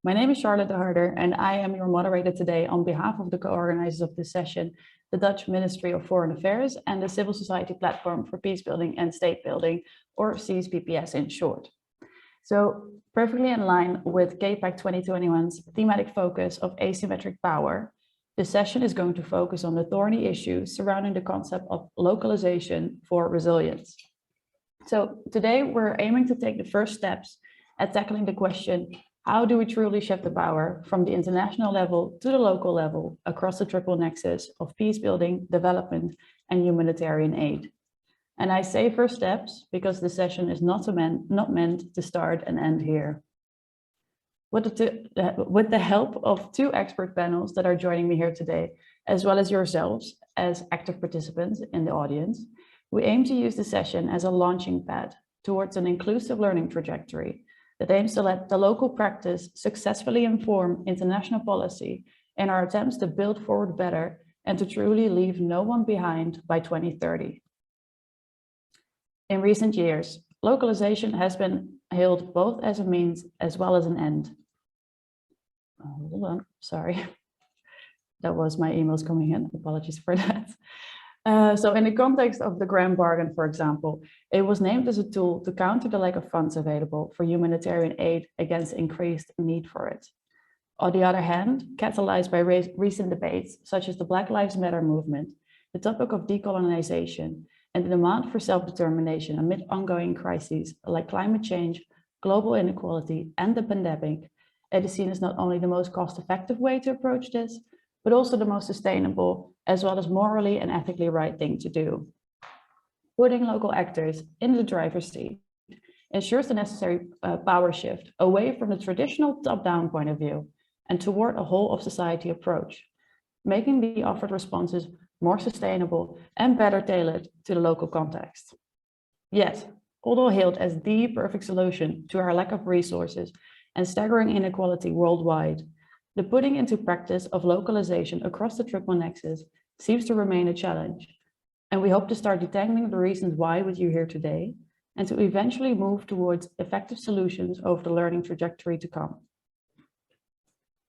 My name is Charlotte de Harder, and I am your moderator today on behalf of the co-organizers of this session, the Dutch Ministry of Foreign Affairs and the Civil Society Platform for Peace Building and State Building, or CSPPS in short. So, perfectly in line with KPAC21's thematic focus of asymmetric power, this session is going to focus on the thorny issues surrounding the concept of localization for resilience. So today we're aiming to take the first steps at tackling the question, how do we truly shift the power from the international level to the local level across the triple nexus of peace building, development, and humanitarian aid? And I say first steps because the session is not meant to start and end here. With the help of two expert panels that are joining me here today, as well as yourselves as active participants in the audience, we aim to use the session as a launching pad towards an inclusive learning trajectory that aims to let the local practice successfully inform international policy in our attempts to build forward better and to truly leave no one behind by 2030. In recent years, localization has been hailed both as a means as well as an end. Hold on, sorry. That was my emails coming in, apologies for that. So in the context of the Grand Bargain, for example, it was named as a tool to counter the lack of funds available for humanitarian aid against increased need for it. On the other hand, catalyzed by recent debates, such as the Black Lives Matter movement, the topic of decolonization, and the demand for self-determination amid ongoing crises like climate change, global inequality, and the pandemic, it is seen as not only the most cost-effective way to approach this, but also the most sustainable, as well as morally and ethically right thing to do. Putting local actors in the driver's seat ensures the necessary power shift away from the traditional top-down point of view and toward a whole of society approach, making the offered responses more sustainable and better tailored to the local context. Yet, although hailed as the perfect solution to our lack of resources and staggering inequality worldwide, the putting into practice of localization across the triple nexus seems to remain a challenge. And we hope to start detangling the reasons why with you here today and to eventually move towards effective solutions over the learning trajectory to come.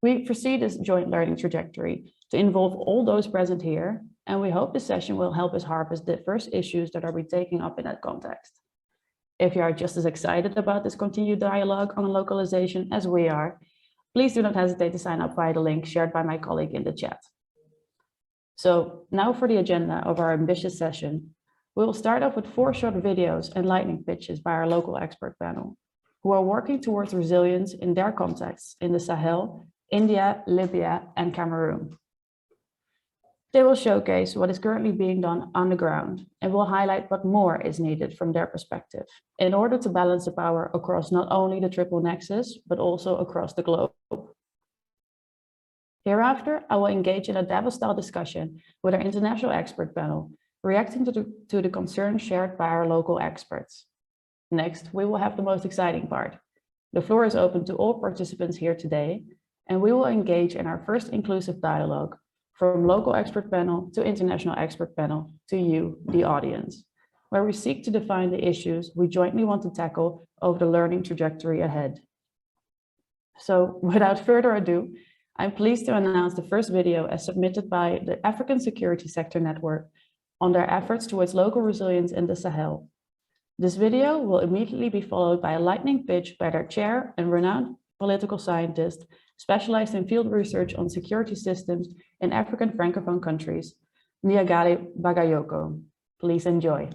We foresee this joint learning trajectory to involve all those present here, and we hope this session will help us harvest the first issues that are we taking up in that context. If you are just as excited about this continued dialogue on localization as we are, please do not hesitate to sign up via the link shared by my colleague in the chat. So now for the agenda of our ambitious session. We will start off with 4 short videos and lightning pitches by our local expert panel, who are working towards resilience in their contexts in the Sahel, India, Libya, and Cameroon. They will showcase what is currently being done on the ground and will highlight what more is needed from their perspective in order to balance the power across not only the triple nexus, but also across the globe. Hereafter, I will engage in a Davos-style discussion with our international expert panel, reacting to the concerns shared by our local experts. Next, we will have the most exciting part. The floor is open to all participants here today, and we will engage in our first inclusive dialogue, from local expert panel to international expert panel to you, the audience, where we seek to define the issues we jointly want to tackle over the learning trajectory ahead. So without further ado, I'm pleased to announce the first video as submitted by the African Security Sector Network on their efforts towards local resilience in the Sahel. This video will immediately be followed by a lightning pitch by their chair and renowned political scientist specialized in field research on security systems in African Francophone countries, Niagale Bagayoko. Please enjoy.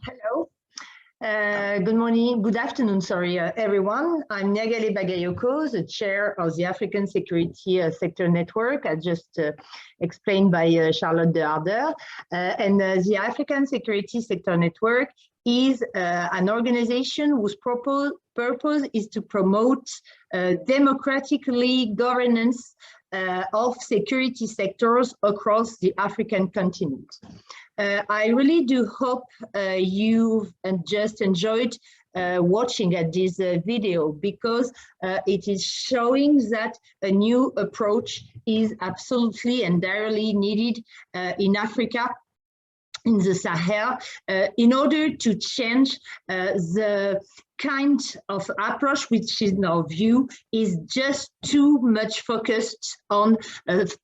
Hello. Good morning, good afternoon, everyone. I'm Nyagale Bagayoko, the chair of the African Security Sector Network, as just explained by Charlotte de Harder. The African Security Sector Network is an organization whose purpose is to promote democratically governance of security sectors across the African continent. I really do hope you've just enjoyed watching at this video, because it is showing that a new approach is absolutely and direly needed in Africa, in the Sahel, in order to change the kind of approach which, in our view, is just too much focused on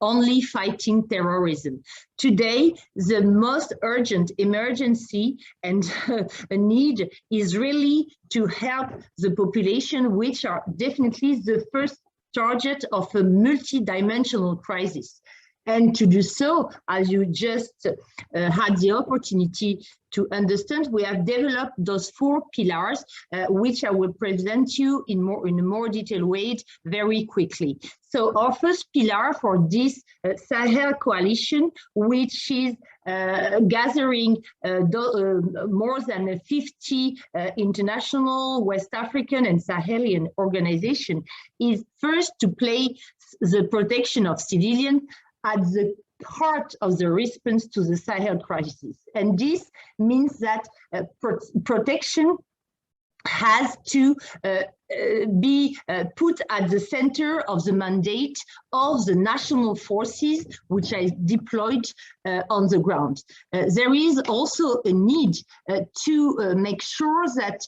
only fighting terrorism. Today, the most urgent emergency and need is really to help the population, which are definitely the first target of a multidimensional crisis. And to do so, as you just had the opportunity to understand, we have developed those 4 pillars, which I will present you in a more detailed way very quickly. So our first pillar for this Sahel coalition, which is gathering more than 50 international West African and Sahelian organizations, is first to place the protection of civilians at the heart of the response to the Sahel crisis. And this means that protection has to be put at the center of the mandate of the national forces which are deployed on the ground. There is also a need to make sure that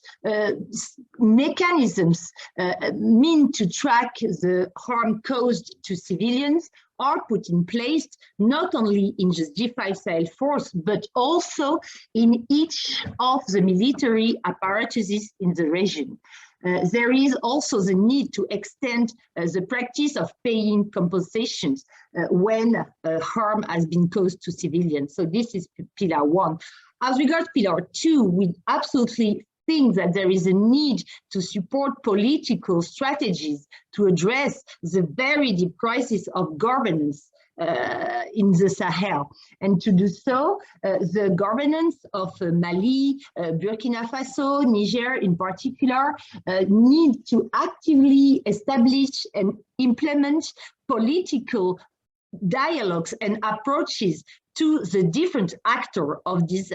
mechanisms meant to track the harm caused to civilians are put in place, not only in the G5 Sahel force, but also in each of the military apparatuses in the region. There is also the need to extend the practice of paying compensations when harm has been caused to civilians. So this is pillar 1. As regards pillar 2, we absolutely think that there is a need to support political strategies to address the very deep crisis of governance in the Sahel. And to do so, the governance of Mali, Burkina Faso, Niger in particular, need to actively establish and implement political dialogues and approaches to the different actors of this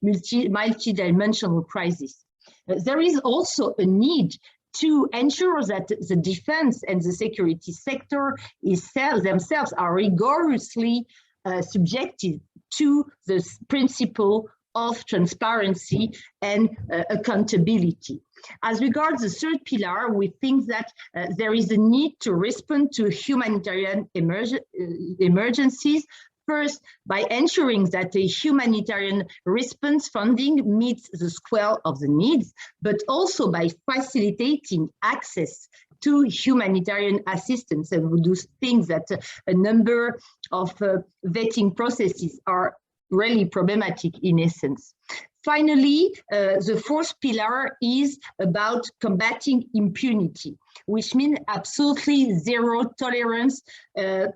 multi-dimensional crisis. There is also a need to ensure that the defense and the security sector themselves are rigorously subjected to the principle of transparency and accountability. As regards the third pillar, we think that there is a need to respond to humanitarian emergencies, first by ensuring that the humanitarian response funding meets the scale of the needs, but also by facilitating access to humanitarian assistance. And we do think that a number of vetting processes are really problematic in essence. Finally, the fourth pillar is about combating impunity, which means absolutely zero tolerance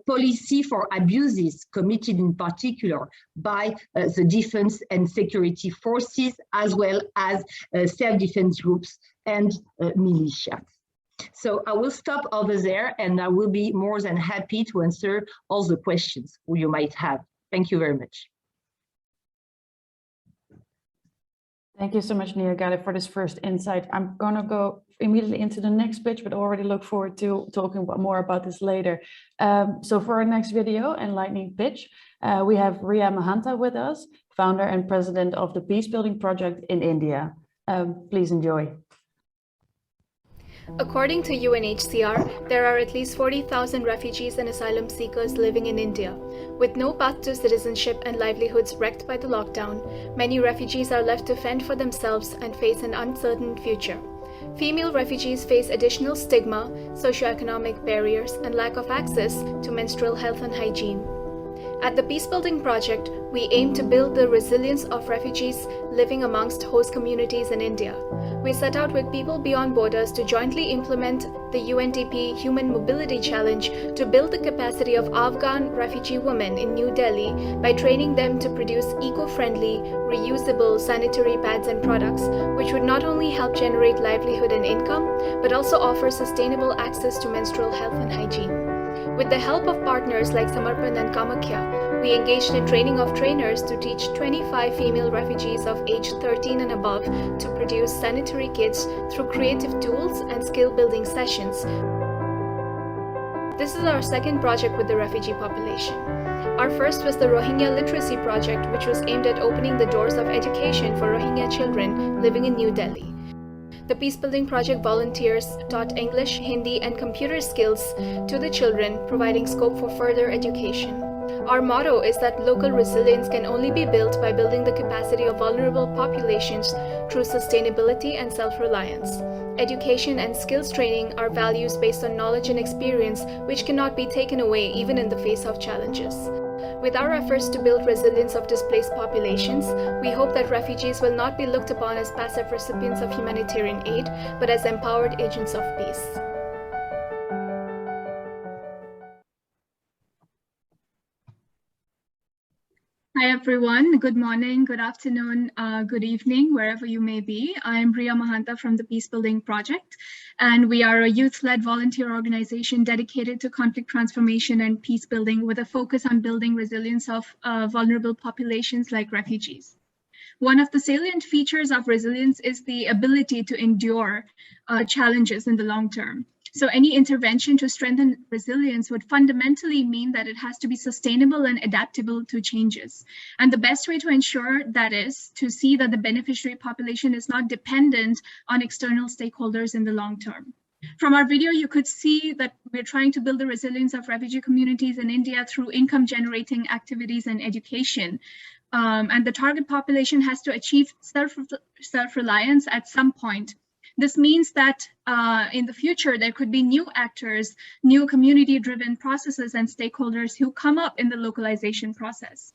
policy for abuses committed in particular by the defense and security forces, as well as self-defense groups and militia. So I will stop over there, and I will be more than happy to answer all the questions you might have. Thank you very much. Thank you so much, Nyagale, for this first insight. I'm going to go immediately into the next pitch, but already look forward to talking more about this later. So for our next video and lightning pitch, we have Riya Mahanta with us, founder and president of the Peace Building Project in India. Please enjoy. According to UNHCR, there are at least 40,000 refugees and asylum seekers living in India. With no path to citizenship and livelihoods wrecked by the lockdown, many refugees are left to fend for themselves and face an uncertain future. Female refugees face additional stigma, socioeconomic barriers, and lack of access to menstrual health and hygiene. At the Peacebuilding Project, we aim to build the resilience of refugees living amongst host communities in India. We set out with People Beyond Borders to jointly implement the UNDP Human Mobility Challenge to build the capacity of Afghan refugee women in New Delhi by training them to produce eco-friendly, reusable sanitary pads and products, which would not only help generate livelihood and income, but also offer sustainable access to menstrual health and hygiene. With the help of partners like Samarpan and Kamakhya, we engaged in training of trainers to teach 25 female refugees of age 13 and above to produce sanitary kits through creative tools and skill-building sessions. This is our second project with the refugee population. Our first was the Rohingya Literacy Project, which was aimed at opening the doors of education for Rohingya children living in New Delhi. The Peacebuilding Project volunteers taught English, Hindi, and computer skills to the children, providing scope for further education. Our motto is that local resilience can only be built by building the capacity of vulnerable populations through sustainability and self-reliance. Education and skills training are values based on knowledge and experience, which cannot be taken away even in the face of challenges. With our efforts to build resilience of displaced populations, we hope that refugees will not be looked upon as passive recipients of humanitarian aid, but as empowered agents of peace. Hi everyone, good morning, good afternoon, good evening, wherever you may be. I'm Priya Mahanta from the Peacebuilding Project, and we are a youth-led volunteer organization dedicated to conflict transformation and peace building with a focus on building resilience of vulnerable populations like refugees. One of the salient features of resilience is the ability to endure challenges in the long term. So any intervention to strengthen resilience would fundamentally mean that it has to be sustainable and adaptable to changes. And the best way to ensure that is to see that the beneficiary population is not dependent on external stakeholders in the long term. From our video, you could see that we're trying to build the resilience of refugee communities in India through income generating activities and education. And the target population has to achieve self-reliance at some point. This means that in the future, there could be new actors, new community-driven processes and stakeholders who come up in the localization process.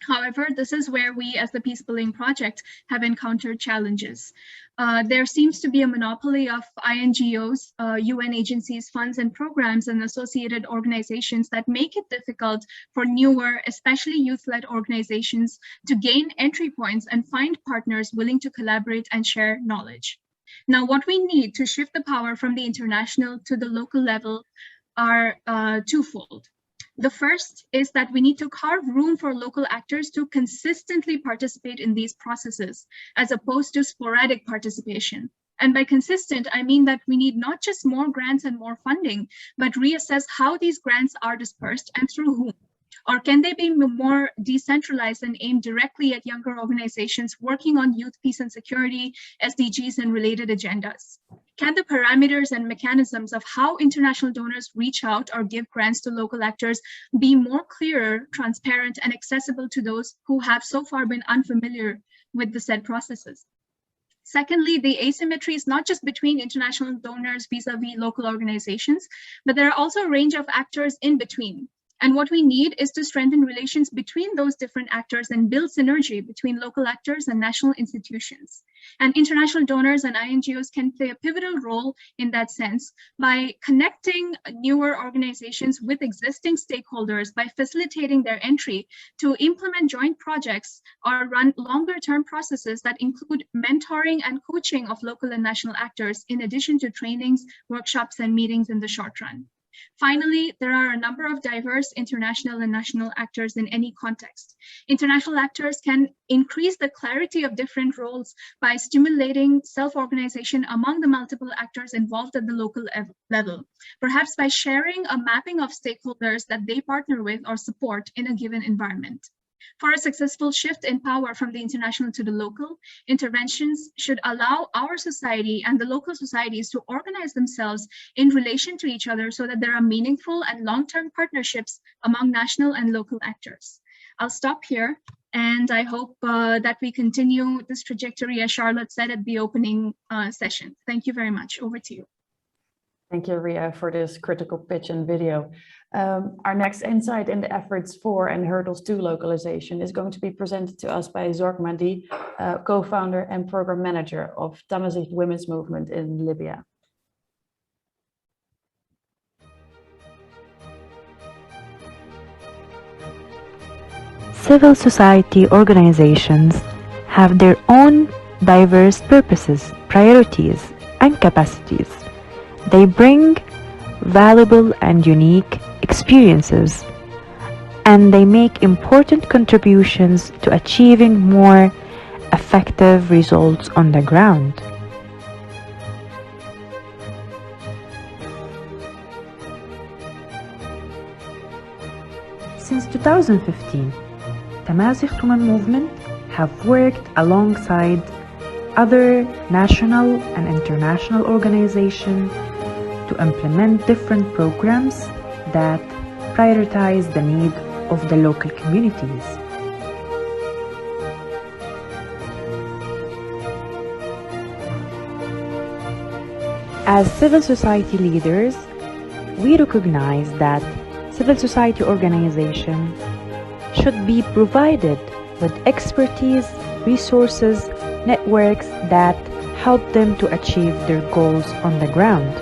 However, this is where we as the Peacebuilding Project have encountered challenges. There seems to be a monopoly of INGOs, UN agencies, funds and programs and associated organizations that make it difficult for newer, especially youth-led organizations to gain entry points and find partners willing to collaborate and share knowledge. Now, what we need to shift the power from the international to the local level are twofold. The first is that we need to carve room for local actors to consistently participate in these processes, as opposed to sporadic participation. And by consistent, I mean that we need not just more grants and more funding, but reassess how these grants are dispersed and through whom. Or can they be more decentralized and aimed directly at younger organizations working on youth, peace and security, SDGs and related agendas? Can the parameters and mechanisms of how international donors reach out or give grants to local actors be more clearer, transparent, and accessible to those who have so far been unfamiliar with the said processes? Secondly, the asymmetry is not just between international donors vis-a-vis local organizations, but there are also a range of actors in between. And what we need is to strengthen relations between those different actors and build synergy between local actors and national institutions. And international donors and INGOs can play a pivotal role in that sense by connecting newer organizations with existing stakeholders by facilitating their entry to implement joint projects or run longer-term processes that include mentoring and coaching of local and national actors, in addition to trainings, workshops, and meetings in the short run. Finally, there are a number of diverse international and national actors in any context. International actors can increase the clarity of different roles by stimulating self-organization among the multiple actors involved at the local level, perhaps by sharing a mapping of stakeholders that they partner with or support in a given environment. For a successful shift in power from the international to the local, interventions should allow our society and the local societies to organize themselves in relation to each other so that there are meaningful and long-term partnerships among national and local actors. I'll stop here, and I hope that we continue this trajectory, as Charlotte said at the opening session. Thank you very much. Over to you. Thank you, Ria, for this critical pitch and video. Our next insight in the efforts for and hurdles to localization is going to be presented to us by Zorg Mahdi, co-founder and program manager of Tamazight Women's Movement in Libya. Civil society organizations have their own diverse purposes, priorities, and capacities. They bring valuable and unique experiences, and they make important contributions to achieving more effective results on the ground. Since 2015, Tamazight Women Movement have worked alongside other national and international organizations to implement different programs that prioritize the need of the local communities. As civil society leaders, we recognize that civil society organizations should be provided with expertise, resources, networks that help them to achieve their goals on the ground.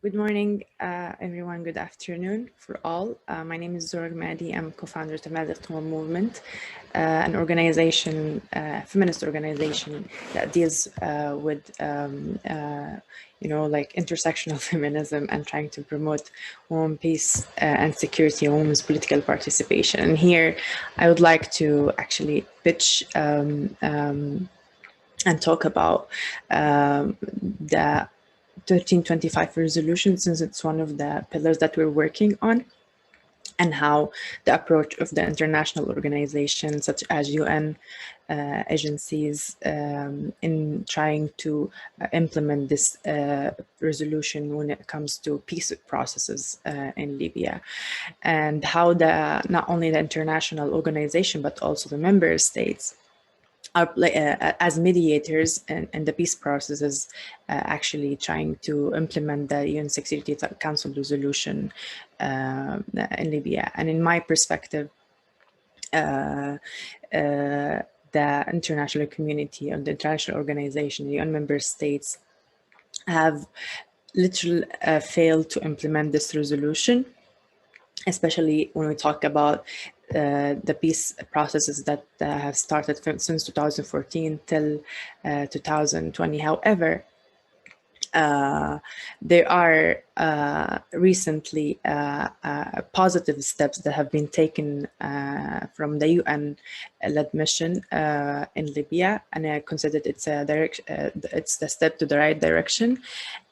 Good morning, everyone. Good afternoon for all. My name is Zorg Mahdi. I'm co-founder of the Tamazight Women Movement, an organization, feminist organization that deals with, like intersectional feminism and trying to promote women peace and security and women's political participation. And here, I would like to actually pitch and talk about the 1325 resolution, since it's one of the pillars that we're working on, and how the approach of the international organizations such as UN agencies in trying to implement this resolution when it comes to peace processes in Libya, and how not only the international organization but also the member states are as mediators in the peace processes, actually trying to implement the UN Security Council resolution in Libya. And in my perspective, the international community or the international organization, the UN member states, have literally failed to implement this resolution, especially when we talk about the peace processes that have started since 2014 till 2020. However, there are recently positive steps that have been taken from the UN-led mission in Libya, and I consider it's the step to the right direction,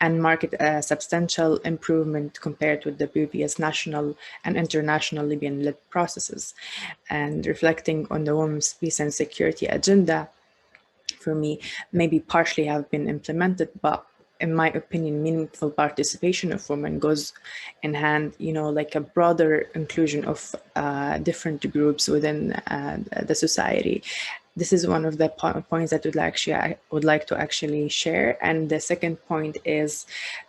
and mark it a substantial improvement compared with the previous national and international Libyan-led processes. And reflecting on the women's peace and security agenda, for me, maybe partially have been implemented, but in my opinion, meaningful participation of women goes in hand, like a broader inclusion of different groups within the society. This is one of the points that I would like to actually share. And the second point is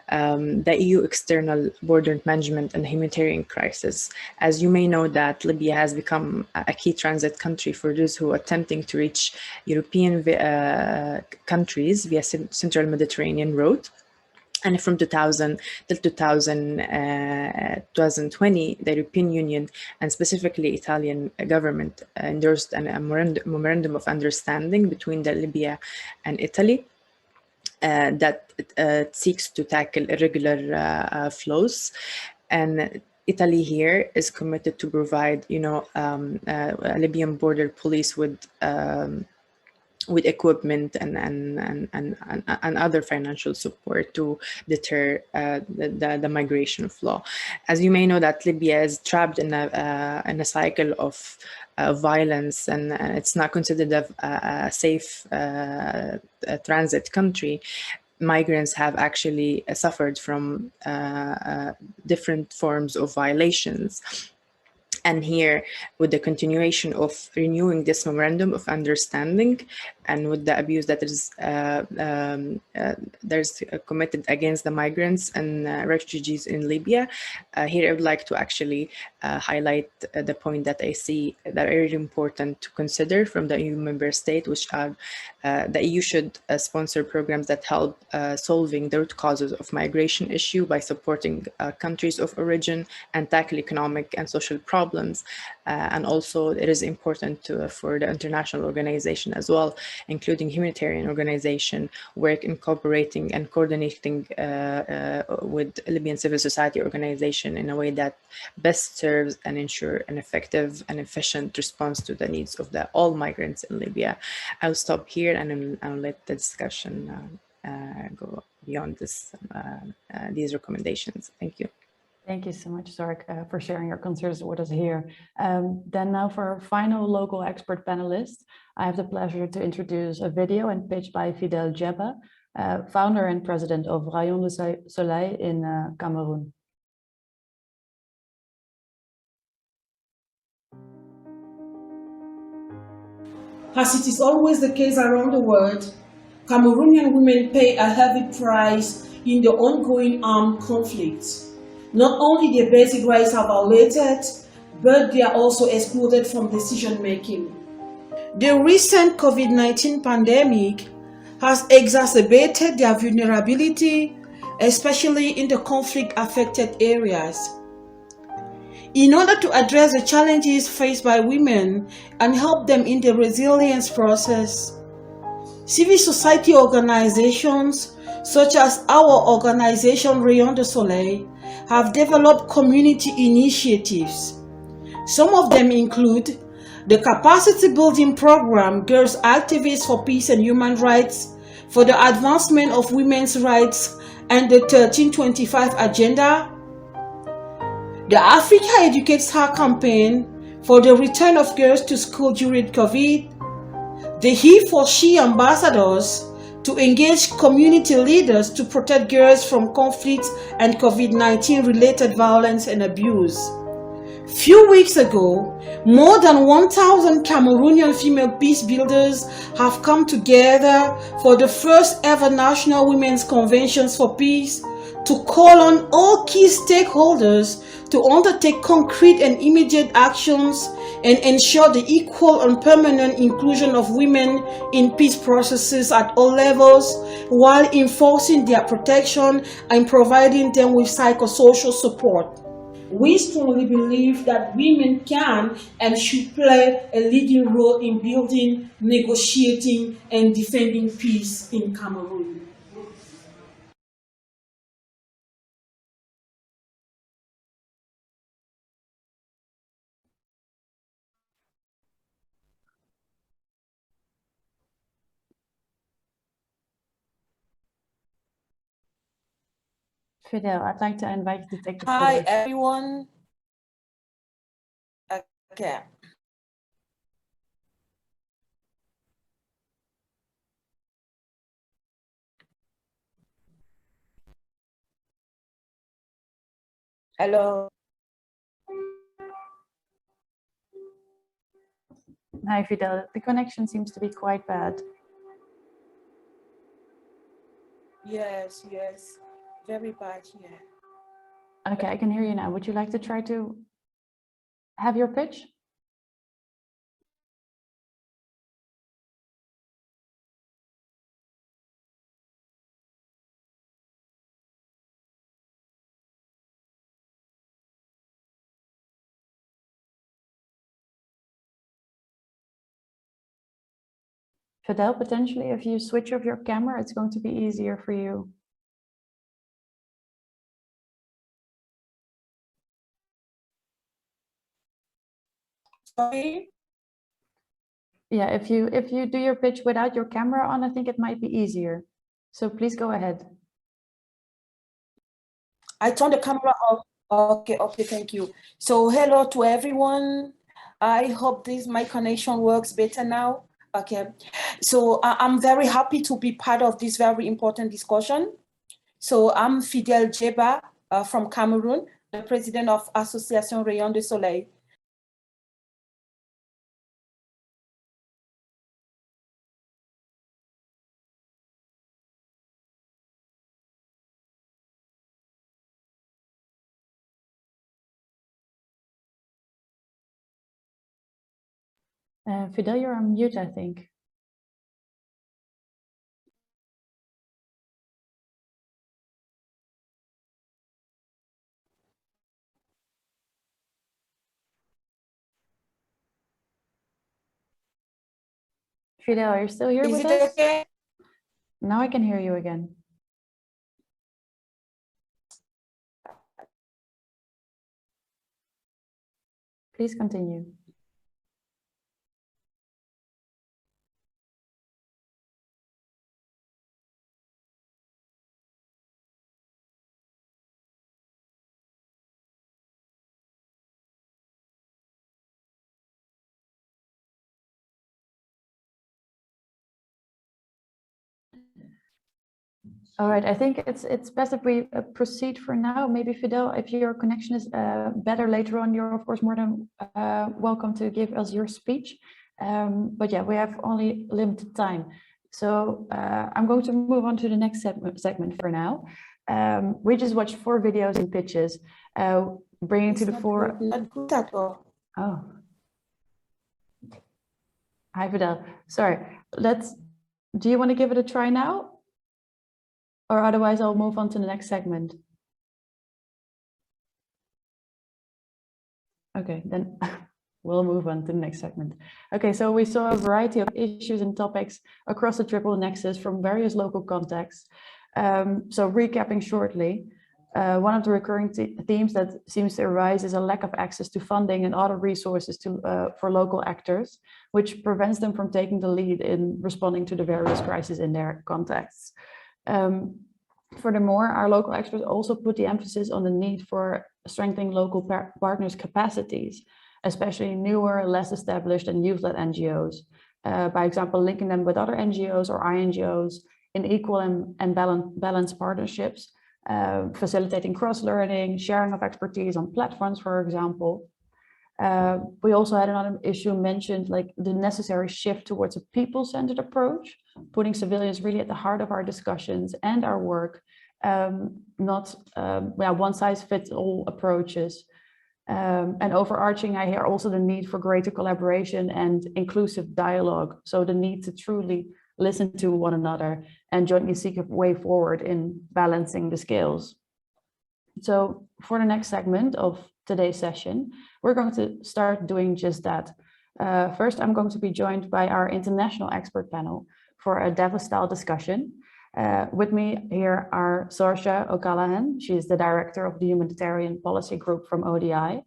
the EU external border management and humanitarian crisis. As you may know, that Libya has become a key transit country for those who are attempting to reach European countries via Central Mediterranean route. And from 2000 till 2020, the European Union and specifically Italian government endorsed a memorandum of understanding between Libya and Italy that seeks to tackle irregular flows. And Italy here is committed to provide, Libyan border police with equipment and other financial support to deter the migration flow. As you may know, that Libya is trapped in a cycle of violence, and it's not considered a safe transit country. migrants have actually suffered from different forms of violations. And here, with the continuation of renewing this memorandum of understanding, and with the abuse that is there's committed against the migrants and refugees in Libya, here I would like to actually highlight the point that I see that are very important to consider from the EU member state, which are the EU should sponsor programs that help solving the root causes of migration issue by supporting countries of origin and tackle economic and social problems. And also it is important for the international organization as well, including humanitarian organization, work incorporating and coordinating with Libyan civil society organization in a way that best serves and ensure an effective and efficient response to the needs of all migrants in Libya. I'll stop here and I'll let the discussion go beyond this, these recommendations. Thank you. Thank you so much, Zarek, for sharing your concerns with us here. Then now for our final local expert panelist, I have the pleasure to introduce a video and pitch by Fidel Jebba, founder and president of Rayon de Soleil in Cameroon. As it is always the case around the world, Cameroonian women pay a heavy price in the ongoing armed conflicts. Not only their basic rights are violated, but they are also excluded from decision-making. The recent COVID-19 pandemic has exacerbated their vulnerability, especially in the conflict-affected areas. In order to address the challenges faced by women and help them in the resilience process, civil society organizations such as our organization Rayon de Soleil have developed community initiatives. Some of them include the capacity building program Girls Activists for Peace and Human Rights for the Advancement of Women's Rights and the 1325 Agenda, the Africa Educates Her campaign for the return of girls to school during COVID, the He for She ambassadors to engage community leaders to protect girls from conflict and COVID-19 related violence and abuse. Few weeks ago, more than 1,000 Cameroonian female peace builders have come together for the first ever National Women's Conventions for Peace to call on all key stakeholders to undertake concrete and immediate actions and ensure the equal and permanent inclusion of women in peace processes at all levels, while enforcing their protection and providing them with psychosocial support. We strongly believe that women can and should play a leading role in building, negotiating, and defending peace in Cameroon. Fidel, I'd like to invite you to take the floor. Hi, everyone. Okay. Hello. Hi, Fidel. The connection seems to be quite bad. Yes, very bad here. Okay, I can hear you now. Would you like to try to have your pitch? Fidel, potentially if you switch off your camera, it's going to be easier for you. Sorry? Yeah, if you do your pitch without your camera on, I think it might be easier. So please go ahead. I turned the camera off. Okay, thank you. So hello to everyone. I hope my connection works better now. Okay, so I'm very happy to be part of this very important discussion. So I'm Fidel Djeba from Cameroon, the president of Association Rayon de Soleil. Fidel, you're on mute, I think. Fidel, are you still here with us? Is it okay? Now I can hear you again. Please continue. All right, I think it's best if we proceed for now. Maybe Fidel, if your connection is better later on, you're of course more than welcome to give us your speech. But yeah, we have only limited time. So I'm going to move on to the next segment for now. We just watched 4 videos and pitches, bringing to the fore. Not good at all. Oh. Hi, Fidel. Sorry, do you want to give it a try now? Or otherwise I'll move on to the next segment. Okay, then we'll move on to the next segment. Okay, so we saw a variety of issues and topics across the Triple Nexus from various local contexts. So recapping shortly, one of the recurring themes that seems to arise is a lack of access to funding and other resources for local actors, which prevents them from taking the lead in responding to the various crises in their contexts. Furthermore, our local experts also put the emphasis on the need for strengthening local partners' capacities, especially newer, less established and youth-led NGOs, by example, linking them with other NGOs or INGOs in equal and balanced partnerships, facilitating cross-learning, sharing of expertise on platforms, for example. We also had another issue mentioned, like the necessary shift towards a people-centered approach, putting civilians really at the heart of our discussions and our work, not one-size-fits-all approaches. And overarching, I hear also the need for greater collaboration and inclusive dialogue. So the need to truly listen to one another and jointly seek a way forward in balancing the scales. So for the next segment of today's session, we're going to start doing just that. First, I'm going to be joined by our international expert panel for a Davos-style discussion. With me here are Saoirse O'Callaghan. She is the director of the Humanitarian Policy Group from ODI.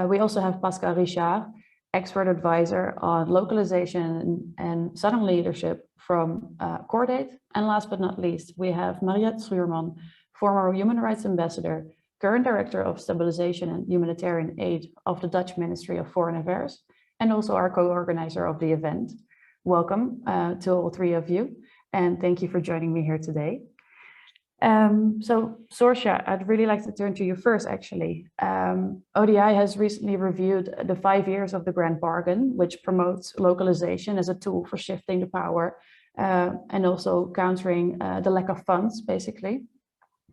We also have Pascal Richard, expert advisor on localization and Southern leadership from Cordate. And last but not least, we have Mariette Schuurman, former human rights ambassador, current director of stabilization and humanitarian aid of the Dutch Ministry of Foreign Affairs, and also our co-organizer of the event. Welcome to all 3 of you, and thank you for joining me here today. So Saoirse, I'd really like to turn to you first, actually. ODI has recently reviewed the 5 years of the Grand Bargain, which promotes localization as a tool for shifting the power and also countering the lack of funds, basically.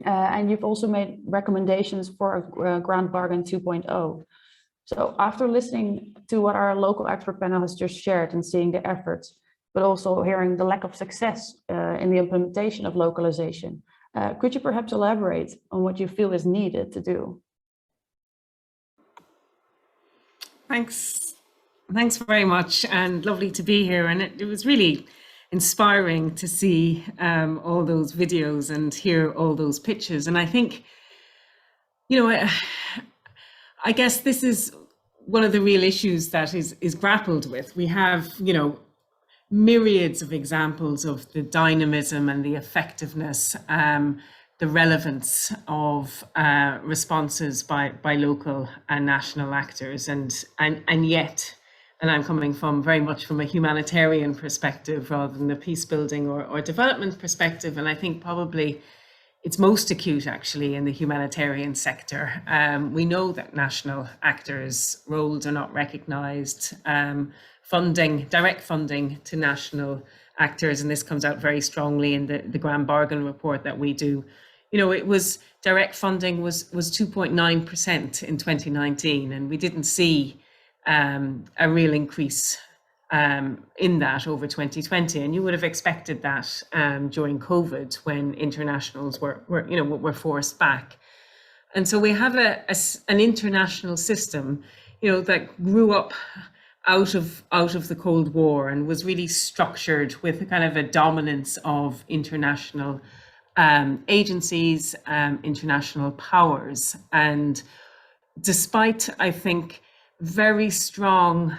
And you've also made recommendations for a Grand Bargain 2.0. So after listening to what our local expert panel has just shared and seeing the efforts, but also hearing the lack of success in the implementation of localization, could you perhaps elaborate on what you feel is needed to do? Thanks very much, and lovely to be here. And it was really inspiring to see all those videos and hear all those pitches. And I think, I guess this is one of the real issues that is grappled with. We have, myriads of examples of the dynamism and the effectiveness, the relevance of responses by local and national actors, and yet and I'm coming from very much from a humanitarian perspective rather than a peace building or development perspective. And I think probably it's most acute actually in the humanitarian sector. We know that national actors' roles are not recognised. Direct funding to national actors, and this comes out very strongly in the Grand Bargain report that we do. It was direct funding was 2.9% in 2019, and we didn't see a real increase in that over 2020, and you would have expected that during COVID when internationals were forced back. And so we have an international system, that grew up out of the Cold War and was really structured with a kind of a dominance of international agencies, international powers. And despite, I think, very strong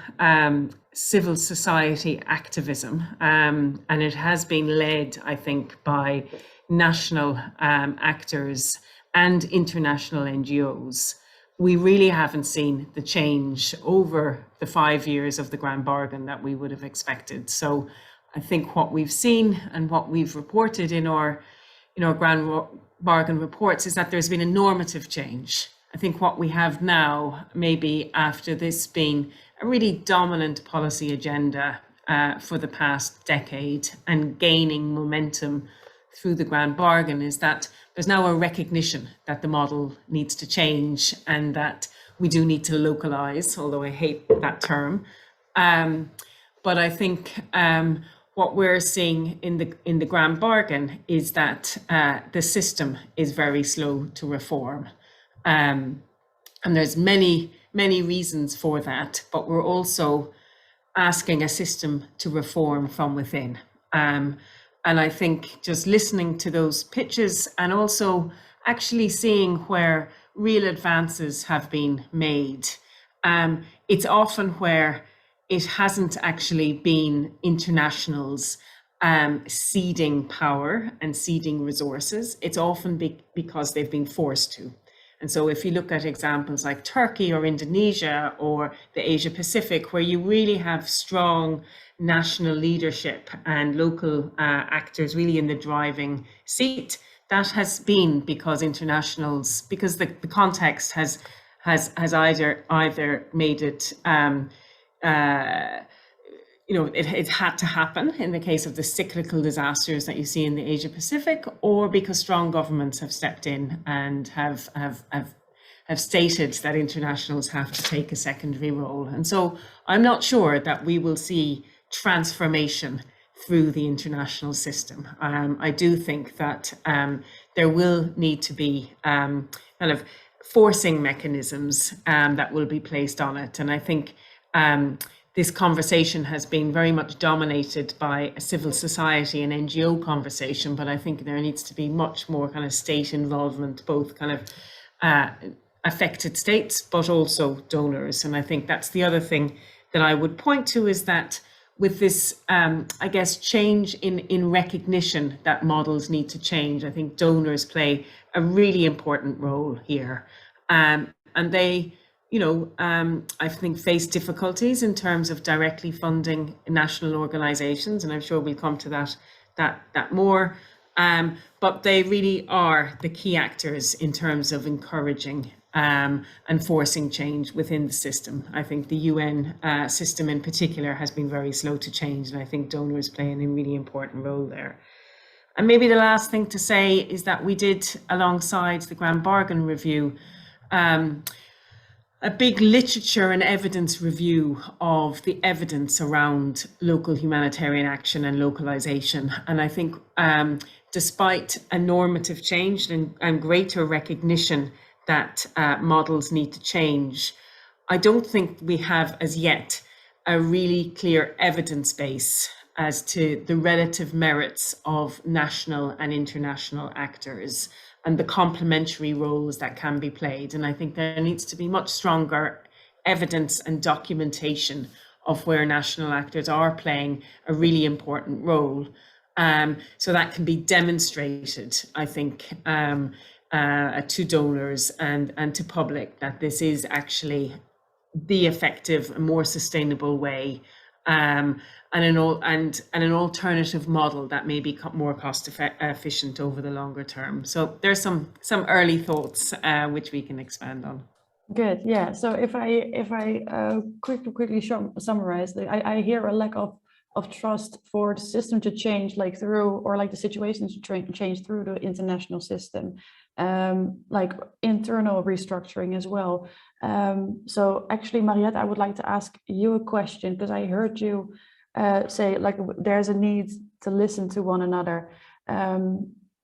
civil society activism, and it has been led, I think, by national actors and international NGOs, we really haven't seen the change over the 5 years of the Grand Bargain that we would have expected. So I think what we've seen and what we've reported in our Grand Bargain reports is that there's been a normative change. I think what we have now, maybe after this being a really dominant policy agenda for the past decade and gaining momentum through the Grand Bargain, is that there's now a recognition that the model needs to change and that we do need to localize, although I hate that term. But I think what we're seeing in the Grand Bargain is that the system is very slow to reform. And there's many reasons for that, but we're also asking a system to reform from within. And I think just listening to those pitches and also actually seeing where real advances have been made, it's often where it hasn't actually been internationals ceding power and ceding resources. It's often because they've been forced to. And so if you look at examples like Turkey or Indonesia or the Asia Pacific, where you really have strong national leadership and local actors really in the driving seat, that has been because the context has either made it, it had to happen in the case of the cyclical disasters that you see in the Asia Pacific, or because strong governments have stepped in and have stated that internationals have to take a secondary role. And so I'm not sure that we will see transformation through the international system. I do think that there will need to be kind of forcing mechanisms that will be placed on it. And I think this conversation has been very much dominated by a civil society and NGO conversation, but I think there needs to be much more kind of state involvement, both kind of affected states, but also donors. And I think that's the other thing that I would point to, is that with this, I guess, change in recognition that models need to change, I think donors play a really important role here. And they, I think face difficulties in terms of directly funding national organizations, and I'm sure we'll come to that more. But they really are the key actors in terms of encouraging and forcing change within the system. I think the UN system in particular has been very slow to change, and I think donors play a really important role there. And maybe the last thing to say is that we did, alongside the Grand Bargain review, a big literature and evidence review of the evidence around local humanitarian action and localization. And I think despite a normative change and greater recognition that models need to change, I don't think we have as yet a really clear evidence base as to the relative merits of national and international actors and the complementary roles that can be played. And I think there needs to be much stronger evidence and documentation of where national actors are playing a really important role. So that can be demonstrated, I think, to donors and to public, that this is actually the effective, more sustainable way, and an alternative model that may be more cost efficient over the longer term. So there's some early thoughts which we can expand on. Good, yeah. So if I quickly summarize, I hear a lack of trust for the system to change, like through, or like the situation to change through the international system, like internal restructuring as well. So actually, Mariette, I would like to ask you a question, because I heard you say like there's a need to listen to one another.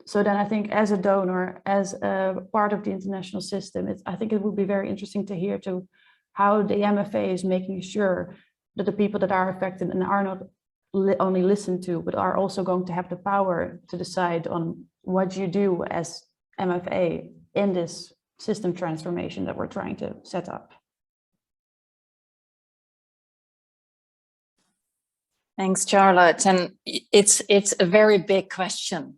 So then I think as a donor, as a part of the international system, I think it would be very interesting to hear to how the MFA is making sure that the people that are affected and are not only listened to, but are also going to have the power to decide on what you do as MFA in this system transformation that we're trying to set up. Thanks, Charlotte. And it's a very big question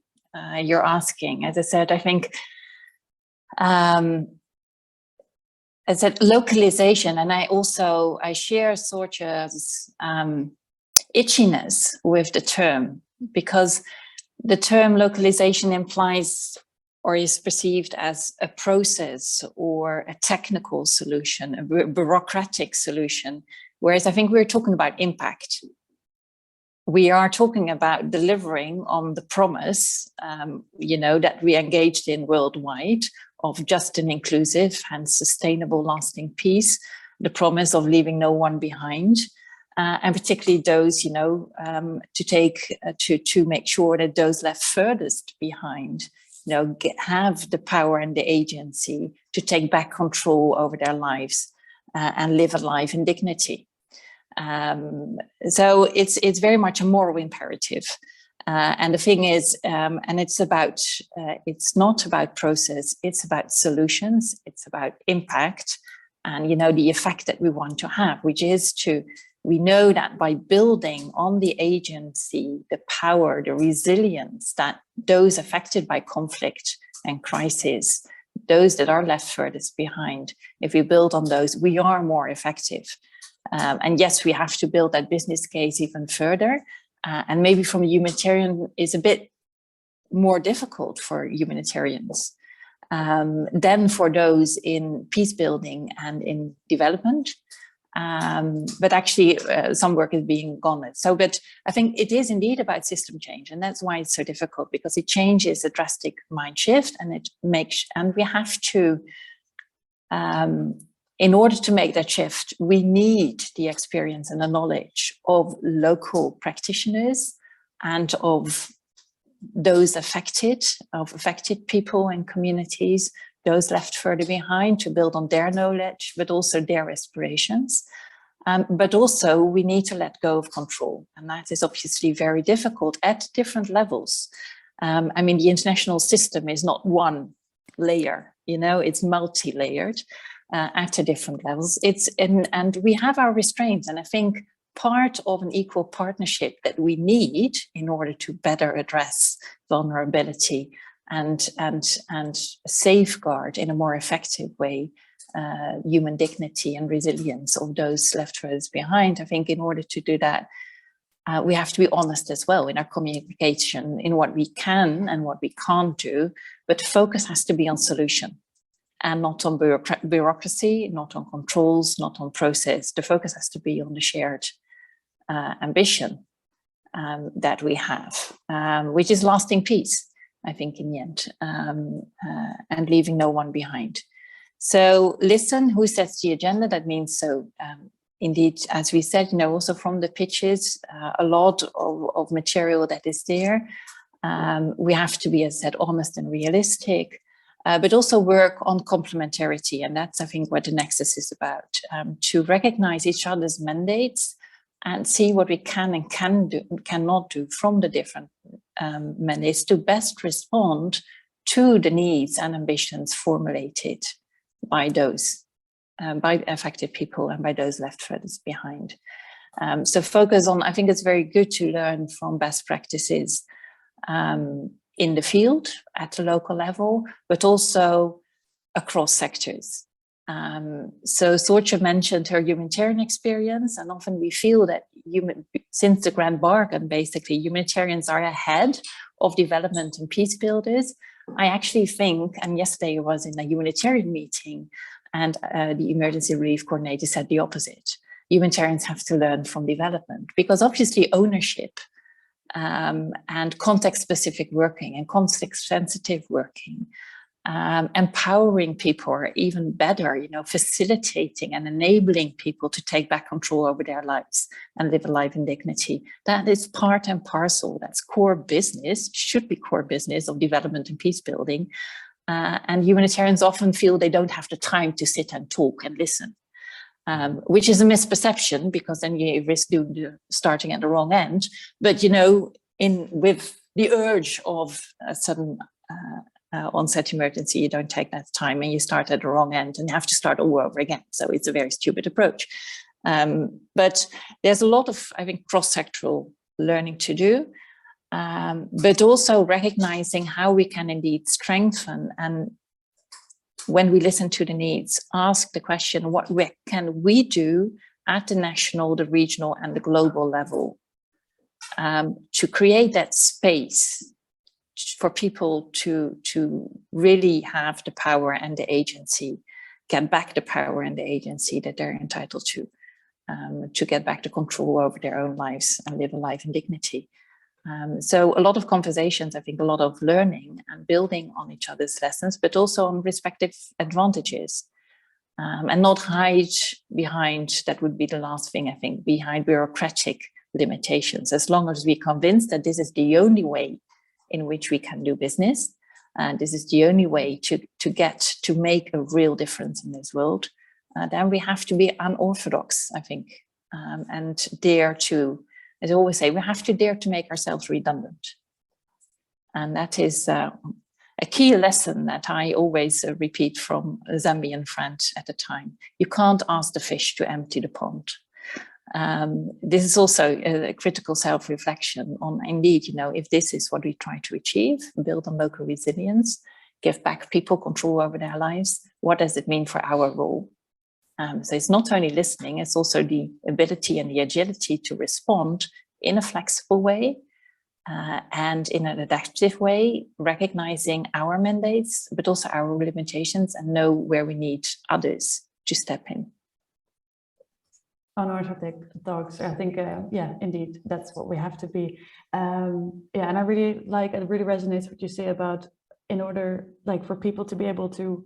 you're asking. As I said, I think, I said localization, and I share Sorcha's itchiness with the term, because the term localization implies or is perceived as a process or a technical solution, a bureaucratic solution, whereas I think we're talking about impact. We are talking about delivering on the promise, that we engaged in worldwide of just and inclusive and sustainable lasting peace, the promise of leaving no one behind, and particularly those, to make sure that those left furthest behind, have the power and the agency to take back control over their lives and live a life in dignity. So it's very much a moral imperative. And the thing is, and it's not about process, it's about solutions, it's about impact, and the effect that we want to have, which is we know that by building on the agency, the power, the resilience that those affected by conflict and crisis, those that are left furthest behind, if we build on those, we are more effective. And yes, we have to build that business case even further. And maybe from a humanitarian is a bit more difficult for humanitarians than for those in peace building and in development. But actually some work is being gone with. But I think it is indeed about system change, and that's why it's so difficult, because it changes a drastic mind shift, and we have to, in order to make that shift, we need the experience and the knowledge of local practitioners and of those affected people and communities, those left further behind, to build on their knowledge, but also their aspirations. But also we need to let go of control. And that is obviously very difficult at different levels. I mean, the international system is not one layer, it's multi-layered. At the different levels, and we have our restraints, and I think part of an equal partnership that we need in order to better address vulnerability and safeguard in a more effective way human dignity and resilience of those left furthest behind. I think in order to do that, we have to be honest as well in our communication, in what we can and what we can't do, but the focus has to be on solution. And not on bureaucracy, not on controls, not on process. The focus has to be on the shared ambition that we have, which is lasting peace, I think, in the end, and leaving no one behind. So listen, who sets the agenda? That means indeed, as we said, also from the pitches, a lot of material that is there. We have to be, as I said, honest and realistic. But also work on complementarity. And that's, I think, what the Nexus is about, to recognize each other's mandates and see what we can and cannot do from the different mandates to best respond to the needs and ambitions formulated by those, by affected people and by those left furthest behind. So focus on, I think it's very good to learn from best practices in the field at the local level, but also across sectors. So Sorcha mentioned her humanitarian experience, and often we feel that since the Grand Bargain, basically, humanitarians are ahead of development and peace builders. I actually think, and yesterday I was in a humanitarian meeting, and the emergency relief coordinator said the opposite. Humanitarians have to learn from development, because obviously ownership and context-specific working and context-sensitive working, empowering people, or even better, facilitating and enabling people to take back control over their lives and live a life in dignity. That is part and parcel. That's core business, should be core business of development and peace building. And humanitarians often feel they don't have the time to sit and talk and listen, which is a misperception, because then you risk starting at the wrong end. But, with the urge of a sudden onset emergency, you don't take that time and you start at the wrong end and you have to start all over again. So it's a very stupid approach. But there's a lot of, I think, cross-sectoral learning to do, but also recognizing how we can indeed strengthen, and when we listen to the needs, ask the question, what can we do at the national, the regional and the global level to create that space for people to really have the power and the agency, get back the power and the agency that they're entitled to get back the control over their own lives and live a life in dignity. So a lot of conversations, I think, a lot of learning and building on each other's lessons, but also on respective advantages, and not hide behind, that would be the last thing, I think, behind bureaucratic limitations. As long as we're convinced that this is the only way in which we can do business, and this is the only way to make a real difference in this world, then we have to be unorthodox, I think, and dare to, as I always say, we have to dare to make ourselves redundant. And that is a key lesson that I always repeat from a Zambian friend at the time. You can't ask the fish to empty the pond. This is also a critical self-reflection on, indeed, if this is what we try to achieve, build on local resilience, give back people control over their lives, what does it mean for our role? So it's not only listening, it's also the ability and the agility to respond in a flexible way and in an adaptive way, recognizing our mandates, but also our limitations, and know where we need others to step in. Unorthodox, I think, yeah, indeed, that's what we have to be. And I really like, it really resonates what you say about, in order, for people to be able to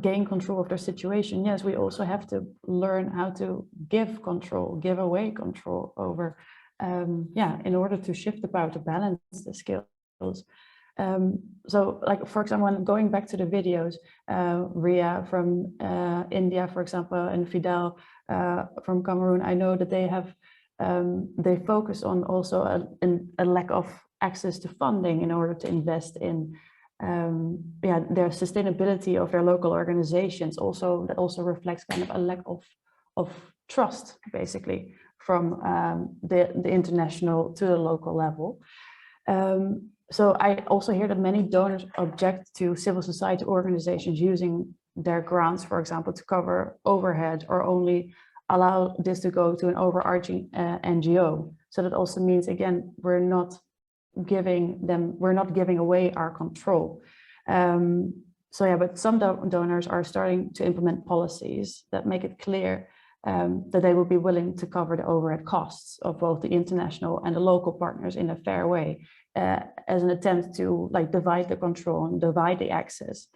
gain control of their situation, yes, we also have to learn how to give away control over, in order to shift the power, to balance the skills. So, for example, going back to the videos, Ria from India, for example, and Fidel from Cameroon, I know that they have, they focus on also a lack of access to funding in order to invest in their sustainability of their local organizations. Also, that also reflects kind of a lack of trust, basically, from the international to the local level. So I also hear that many donors object to civil society organizations using their grants, for example, to cover overhead, or only allow this to go to an overarching NGO. So that also means, again, we're not giving away our control. But some donors are starting to implement policies that make it clear that they will be willing to cover the overhead costs of both the international and the local partners in a fair way, as an attempt to divide the control and divide the access.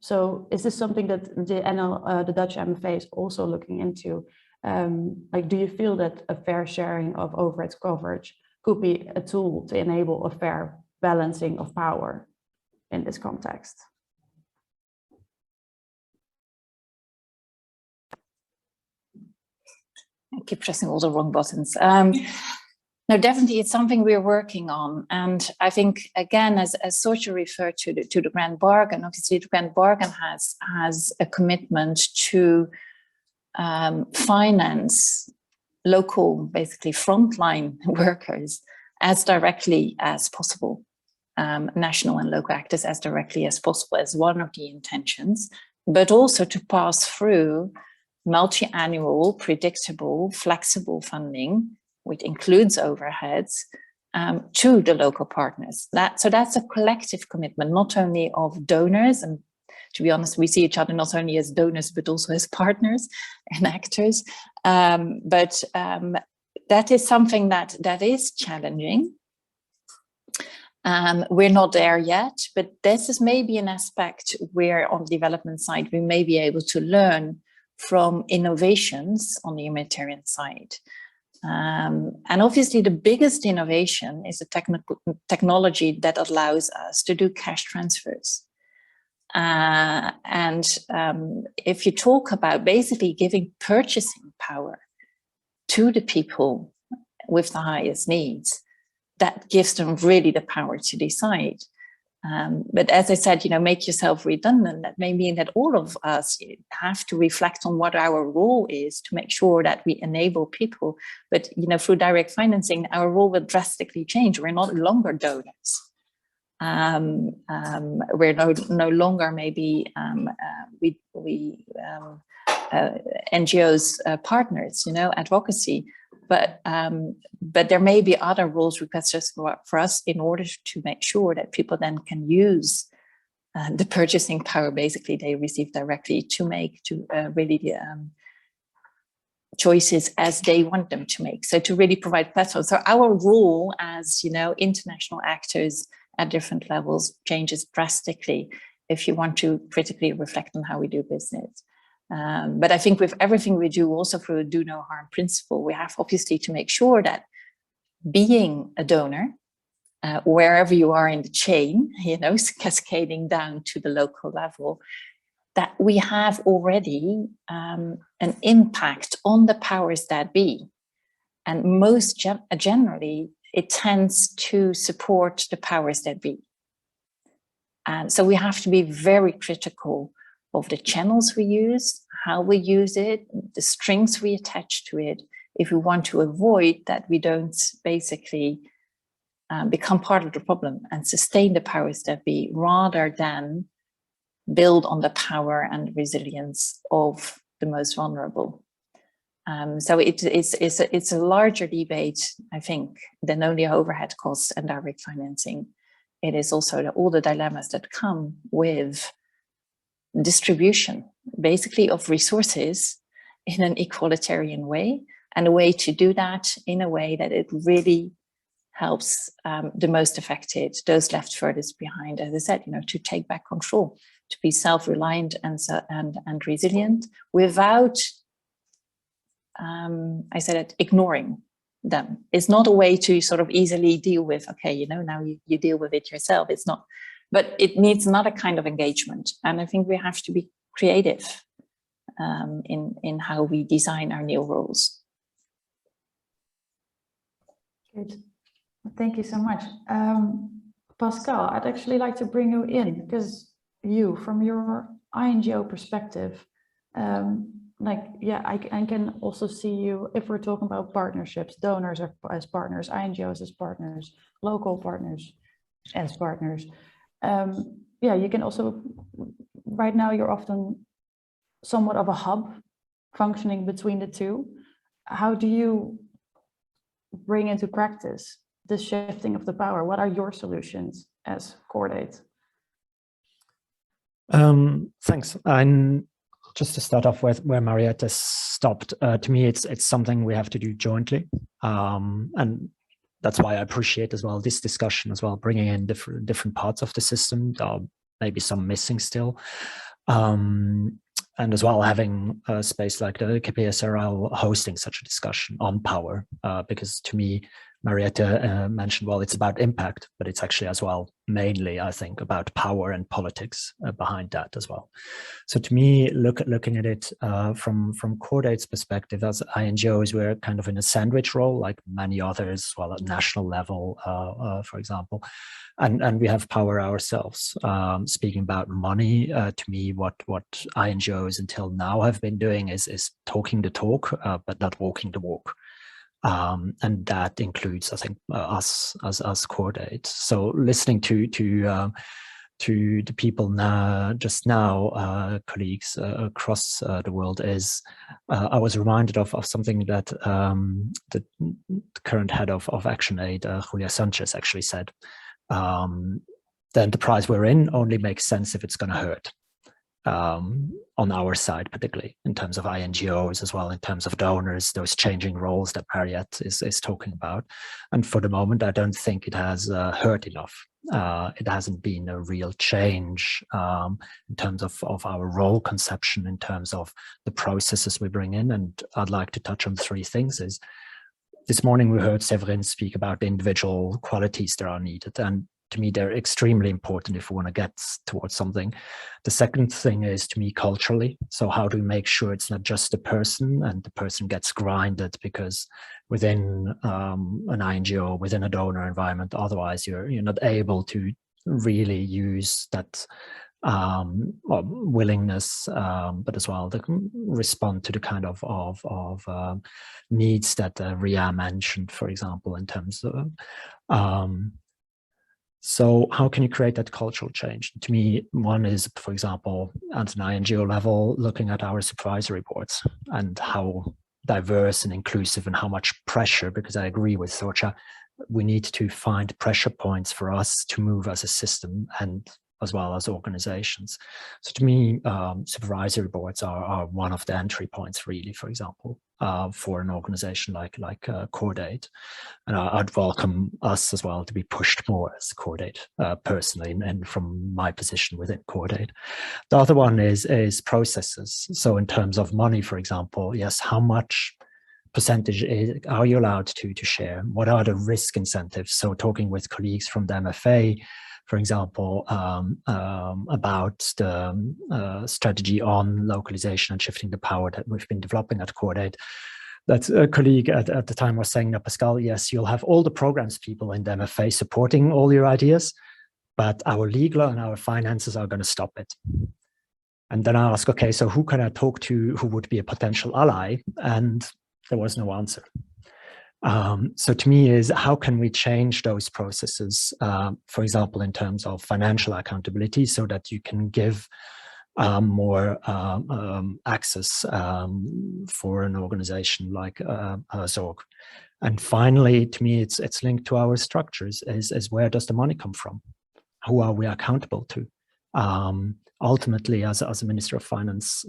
So is this something that the Dutch MFA is also looking into? Do you feel that a fair sharing of overhead coverage could be a tool to enable a fair balancing of power in this context? I keep pressing all the wrong buttons. No, definitely, it's something we're working on. And I think, again, as Sorcha referred to the Grand Bargain, obviously the Grand Bargain has a commitment to finance local, basically frontline workers as directly as possible, national and local actors as directly as possible, as one of the intentions. but also to pass through multi-annual, predictable, flexible funding, which includes overheads, to the local partners. So that's a collective commitment, not only of donors, and to be honest, we see each other not only as donors, but also as partners and actors. But that is something that is challenging. We're not there yet, but this is maybe an aspect where on the development side, we may be able to learn from innovations on the humanitarian side. And obviously the biggest innovation is a technology that allows us to do cash transfers. If you talk about basically giving purchasing power to the people with the highest needs, that gives them really the power to decide. But as I said, make yourself redundant. That may mean that all of us have to reflect on what our role is to make sure that we enable people. But through direct financing, our role will drastically change. We're no longer donors. We're no longer maybe NGOs partners, advocacy. But there may be other roles requested for us in order to make sure that people then can use the purchasing power basically they receive directly to make really choices as they want them to make. So to really provide platforms. So our role as international actors at different levels changes drastically if you want to critically reflect on how we do business. But I think with everything we do, also through a do no harm principle, we have obviously to make sure that being a donor, wherever you are in the chain, cascading down to the local level, that we have already an impact on the powers that be. And most generally, it tends to support the powers that be. And so we have to be very critical of the channels we use, how we use it, the strings we attach to it, if we want to avoid that we don't basically become part of the problem and sustain the powers that be, rather than build on the power and resilience of the most vulnerable. So it's a larger debate, I think, than only overhead costs and direct financing. It is also all the dilemmas that come with distribution, basically, of resources in an equalitarian way, and a way to do that in a way that it really helps the most affected, those left furthest behind, as I said, to take back control, to be self-reliant and resilient without, I said it, ignoring them. It's not a way to sort of easily deal with, okay, now you deal with it yourself. It's not. But it needs another kind of engagement. And I think we have to be creative in how we design our new roles. Good. Thank you so much. Pascal, I'd actually like to bring you in, because you, from your INGO perspective, I can also see you, if we're talking about partnerships, donors as partners, INGOs as partners, local partners as partners. You can also, right now you're often somewhat of a hub functioning between the two. How do you bring into practice the shifting of the power? What are your solutions as Coordate? Thanks. And just to start off with where Marietta stopped, to me, it's something we have to do jointly. And that's why I appreciate as well this discussion as well, bringing in different parts of the system. There are maybe some missing still. And as well, having a space like the KPSRL hosting such a discussion on power, because to me, Marietta mentioned, well, it's about impact, but it's actually as well, mainly, I think, about power and politics behind that as well. So to me, looking at it from Coordate's perspective, as INGOs, we're kind of in a sandwich role, like many others, as well at national level, for example. And we have power ourselves. Speaking about money, to me, what INGOs until now have been doing is talking the talk, but not walking the walk. And that includes, I think, us as Coordate. So listening to to the people now, colleagues across the world, is I was reminded of something that the current head of Action Aid, Julia Sanchez, actually said. The enterprise we're in only makes sense if it's going to hurt. On our side, particularly in terms of INGOs as well, in terms of donors, those changing roles that Mariette is talking about. And for the moment, I don't think it has hurt enough. It hasn't been a real change in terms of our role conception, in terms of the processes we bring in. And I'd like to touch on 3 things. Is this morning we heard Séverine speak about the individual qualities that are needed. And to me, they're extremely important if we want to get towards something. The second thing is, to me, culturally. So how do we make sure it's not just the person and the person gets grinded because within an INGO, within a donor environment, otherwise you're not able to really use that willingness, but as well to respond to the kind of needs that Ria mentioned, for example, in terms of so how can you create that cultural change? To me, one is, for example, at an INGO level, looking at our supervisory boards and how diverse and inclusive and how much pressure, because I agree with Sorcha, we need to find pressure points for us to move as a system and as well as organizations. So to me, supervisory boards are one of the entry points, really, for example, for an organization like Chordate. And I'd welcome us as well to be pushed more as Chordate personally, and from my position within Chordate. The other one is processes. So in terms of money, for example, yes, how much percentage are you allowed to share? What are the risk incentives? So talking with colleagues from the MFA, for example, about the strategy on localization and shifting the power that we've been developing at Chordate. That a colleague at the time was saying, Pascal, yes, you'll have all the programs people in the MFA supporting all your ideas, but our legal and our finances are going to stop it. And then I asked, okay, so who can I talk to who would be a potential ally? And there was no answer. So to me is, how can we change those processes, for example, in terms of financial accountability, so that you can give more access for an organization like Zorg. And finally, to me, it's linked to our structures, is where does the money come from? Who are we accountable to? Ultimately, as a Minister of Finance,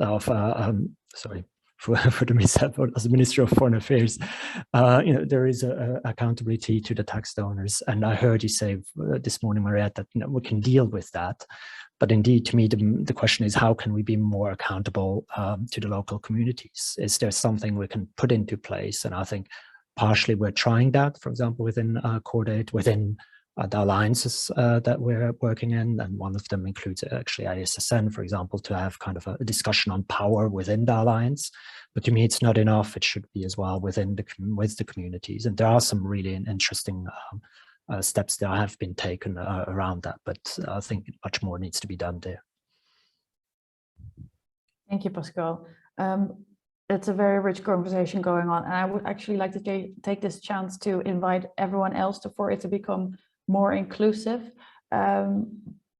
for the MISAP, as a Minister of Foreign Affairs, there is accountability to the tax donors. And I heard you say this morning, Mariette, that we can deal with that. But indeed, to me, the question is, how can we be more accountable to the local communities? Is there something we can put into place? And I think partially we're trying that, for example, within Chordate, within the alliances that we're working in, and one of them includes actually ISSN, for example, to have kind of a discussion on power within the alliance. But to me, it's not enough. It should be as well with the communities, and there are some really interesting steps that have been taken around that. But I think much more needs to be done there. Thank you, Pascal. It's a very rich conversation going on, and I would actually like to take this chance to invite everyone else for it to become more inclusive.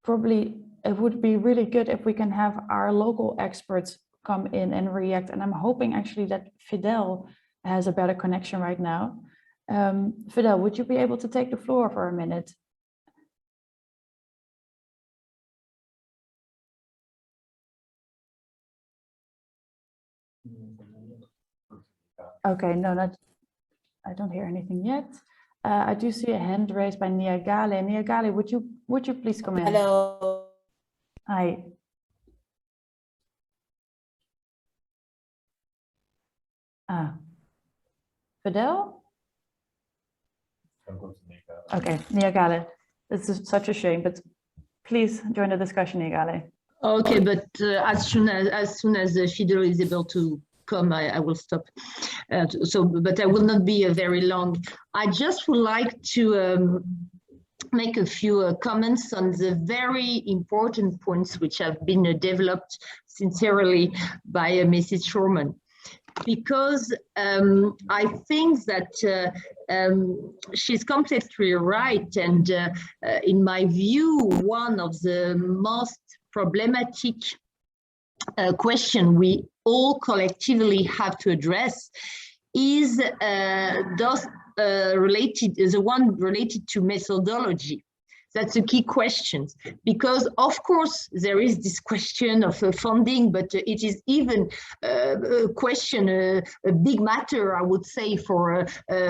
Probably it would be really good if we can have our local experts come in and react. And I'm hoping actually that Fidel has a better connection right now. Fidel, would you be able to take the floor for a minute? Okay, no, I don't hear anything yet. I do see a hand raised by Niagale. Niagale, would you please come in? Hello. Hi. Fidel? Okay, Niagale. This is such a shame, but please join the discussion, Niagale. Okay, but as soon as Fidel is able to come, I will stop. But I will not be very long. I just would like to make a few comments on the very important points which have been developed sincerely by Mrs. Shurman. because I think that she's completely right. And in my view, one of the most problematic question we all collectively have to address is the one related to methodology. That's a key question, because of course there is this question of funding, but it is even a question, a big matter, I would say, for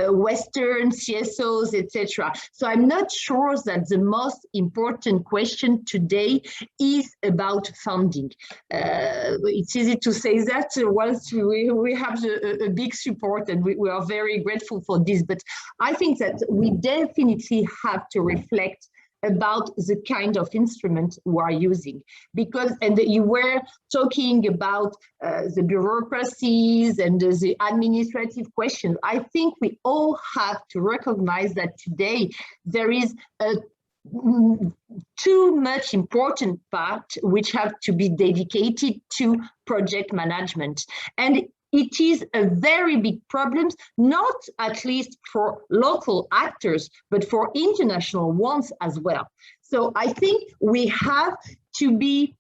Western CSOs, etc. So I'm not sure that the most important question today is about funding. It's easy to say that once we have a big support, and we are very grateful for this, but I think that we definitely have to reflect about the kind of instrument we are using, because, and you were talking about the bureaucracies and the administrative questions. I think we all have to recognize that today there is a too much important part which have to be dedicated to project management. And it is a very big problem, not at least for local actors, but for international ones as well. So I think we have to be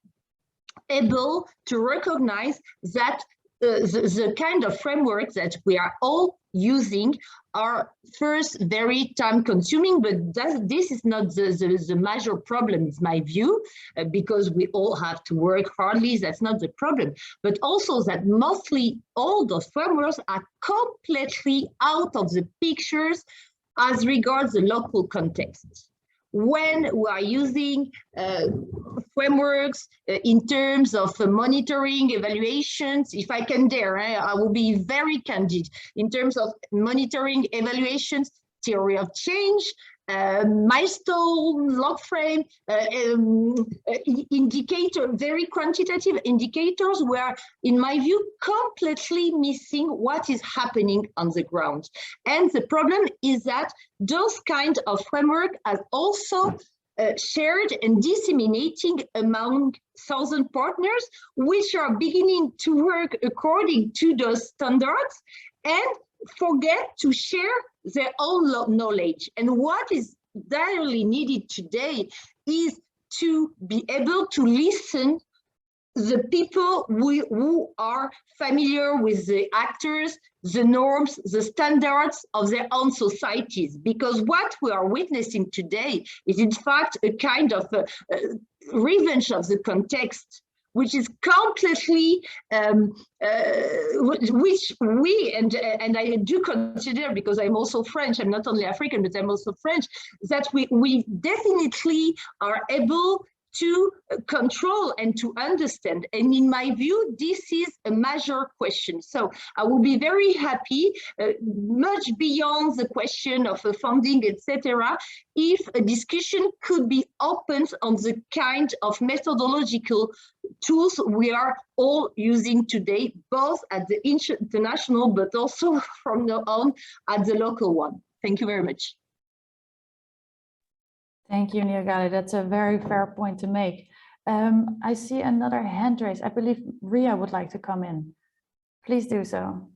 able to recognize that the kind of framework that we are all using are first very time consuming, but this is not the major problem, is my view, because we all have to work hardly. That's not the problem, but also that mostly all those frameworks are completely out of the pictures as regards the local context. When we are using frameworks in terms of monitoring, evaluations, if I can dare, I will be very candid, in terms of monitoring, evaluations, theory of change, milestone, log frame, indicator, very quantitative indicators were, in my view, completely missing what is happening on the ground. And the problem is that those kind of framework are also shared and disseminating among 1,000 partners, which are beginning to work according to those standards and forget to share their own knowledge. And what is direly needed today is to be able to listen the people who are familiar with the actors, the norms, the standards of their own societies. Because what we are witnessing today is in fact a kind of revenge of the context, which is completely, which we, and I do consider, because I'm also French, I'm not only African, but I'm also French, that we definitely are able to control and to understand. And in my view, this is a major question. So I will be very happy, much beyond the question of funding, etc., if a discussion could be opened on the kind of methodological tools we are all using today, both at the international, but also from now on at the local one. Thank you very much. Thank you, Niagara. That's a very fair point to make. I see another hand raised. I believe Ria would like to come in. Please do so.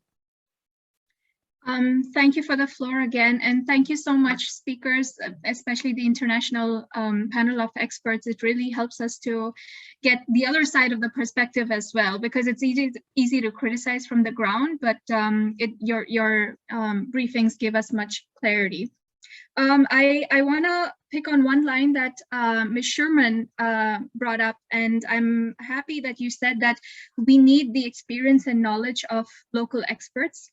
Thank you for the floor again, and thank you so much, speakers, especially the international panel of experts. It really helps us to get the other side of the perspective as well, because it's easy to criticize from the ground, but your briefings give us much clarity. I want to pick on one line that Ms. Sherman brought up, and I'm happy that you said that we need the experience and knowledge of local experts.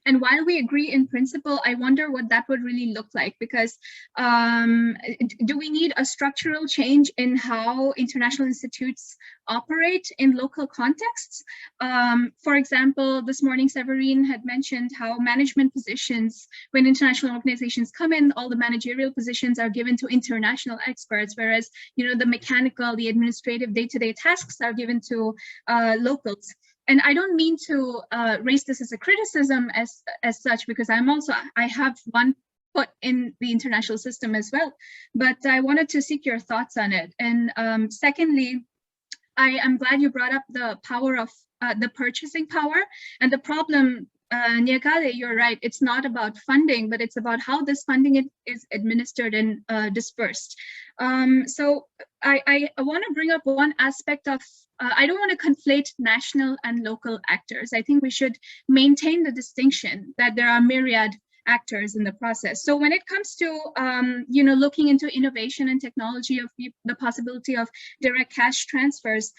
And while we agree in principle, I wonder what that would really look like, because do we need a structural change in how international institutes operate in local contexts? For example, this morning, Severine had mentioned how management positions, when international organizations come in, all the managerial positions are given to international experts, whereas, you know, the mechanical, the administrative day-to-day tasks are given to locals. And I don't mean to raise this as a criticism as such, because I have one foot in the international system as well, but I wanted to seek your thoughts on it. And secondly, I am glad you brought up the power of the purchasing power. And the problem, Nyakale, you're right, it's not about funding, but it's about how this funding is administered and dispersed. So I want to bring up one aspect of, I don't want to conflate national and local actors. I think we should maintain the distinction that there are myriad actors in the process. So when it comes to, looking into innovation and technology of the possibility of direct cash transfers,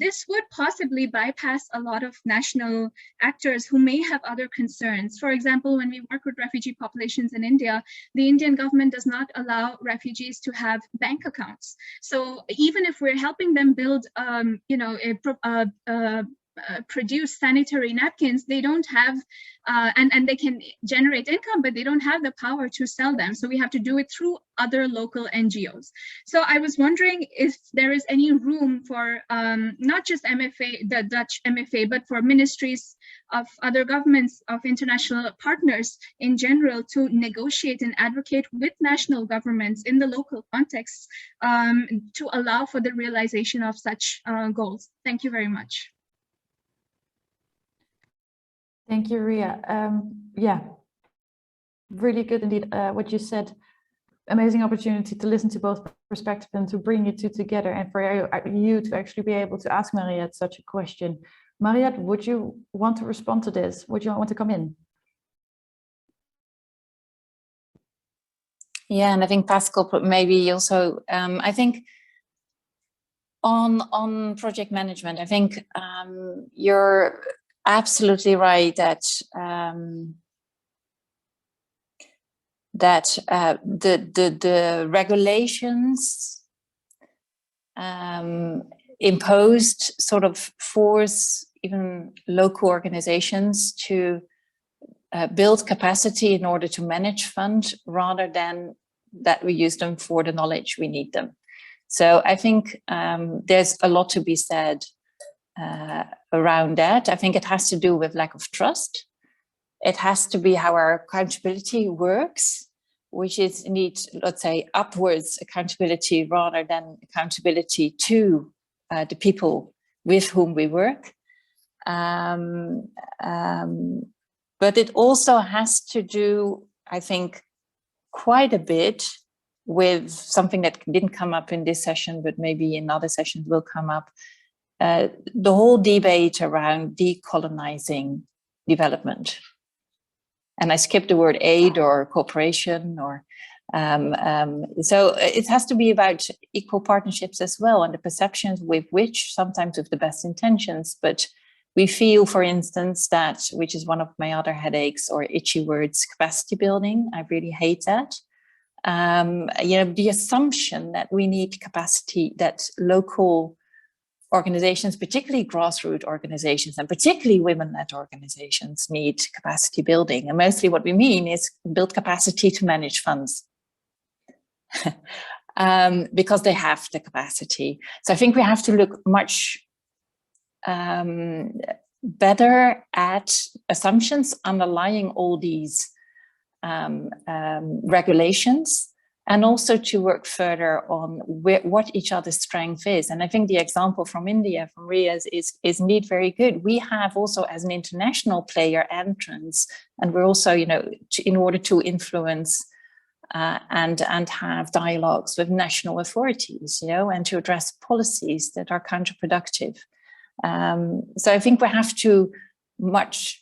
this would possibly bypass a lot of national actors who may have other concerns. For example, when we work with refugee populations in India, the Indian government does not allow refugees to have bank accounts. So even if we're helping them build, produce sanitary napkins, they don't have, and they can generate income, but they don't have the power to sell them. So we have to do it through other local NGOs. So I was wondering if there is any room for not just MFA, the Dutch MFA, but for ministries of other governments, of international partners in general, to negotiate and advocate with national governments in the local context to allow for the realization of such goals. Thank you very much. Thank you, Ria. Yeah, really good indeed. What you said, amazing opportunity to listen to both perspectives and to bring you two together, and for you to actually be able to ask Mariette such a question. Mariette, would you want to respond to this? Would you want to come in? Yeah, and I think Pascal maybe also, I think on project management, I think you're absolutely right that the regulations imposed sort of force even local organizations to build capacity in order to manage fund rather than that we use them for the knowledge we need them. So I think there's a lot to be said around that. I think it has to do with lack of trust. It has to be how our accountability works, which is indeed, let's say, upwards accountability rather than accountability to the people with whom we work. But it also has to do, I think, quite a bit with something that didn't come up in this session, but maybe in other sessions will come up. The whole debate around decolonizing development. And I skipped the word aid or cooperation, or so it has to be about equal partnerships as well, and the perceptions with which, sometimes with the best intentions, but we feel, for instance, that, which is one of my other headaches or itchy words, capacity building. I really hate that. The assumption that we need capacity, that local organizations, particularly grassroots organizations, and particularly women-led organizations, need capacity building. And mostly what we mean is build capacity to manage funds. Because they have the capacity. So I think we have to look much better at assumptions underlying all these regulations, and also to work further on what each other's strength is. And I think the example from India, from Ria, is indeed very good. We have also, as an international player, entrance, and we're also, in order to influence and have dialogues with national authorities, and to address policies that are counterproductive. So I think we have to much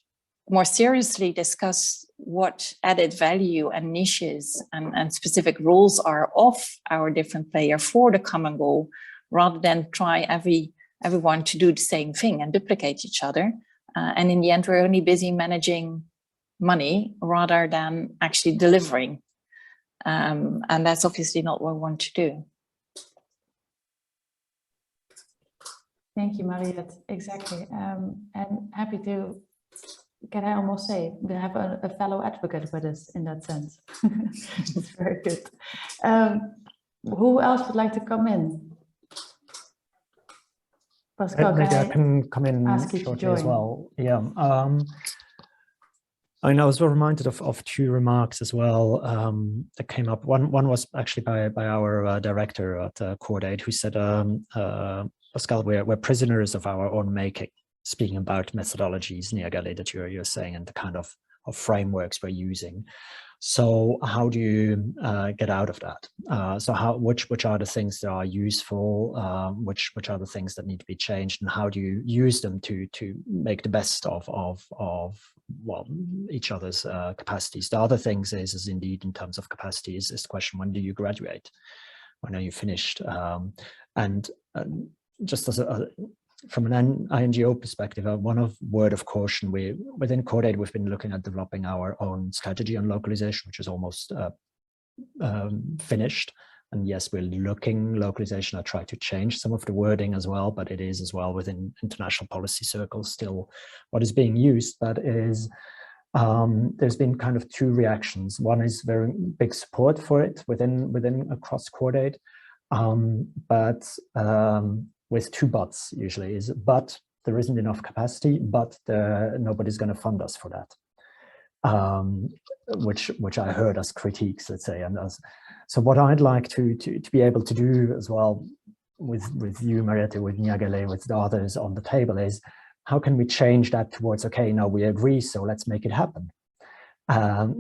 more seriously discuss what added value and niches and specific roles are of our different players for the common goal, rather than try everyone to do the same thing and duplicate each other. And in the end, we're only busy managing money rather than actually delivering. And that's obviously not what we want to do. Thank you, Mariette. Exactly. And happy to, can I almost say, we have a fellow advocate with us in that sense. It's very good. Who else would like to come in? Pascal, maybe I can come in shortly as well. Yeah. I was reminded of two remarks as well that came up. One was actually by our director at Cord Aid, who said Pascal, we're prisoners of our own making, speaking about methodologies, Niagale, that you're saying, and the kind of frameworks we're using. So how do you get out of that? So which are the things that are useful, which are the things that need to be changed, and how do you use them to make the best of well, each other's capacities? The other things is indeed, in terms of capacity, is the question: when do you graduate? When are you finished? And just as from an INGO perspective, one word of caution, within Codate, we've been looking at developing our own strategy on localization, which is almost finished. And yes, we're looking localization. I try to change some of the wording as well, but it is as well within international policy circles still what is being used. That is, there's been kind of two reactions. One is very big support for it within across Codate, but with two buts usually, is but there isn't enough capacity, but nobody's going to fund us for that, which I heard as critiques, let's say. And so what I'd like to be able to do as well with you, Mariette, with Niagale, with the others on the table, is how can we change that towards, okay, now we agree, so let's make it happen.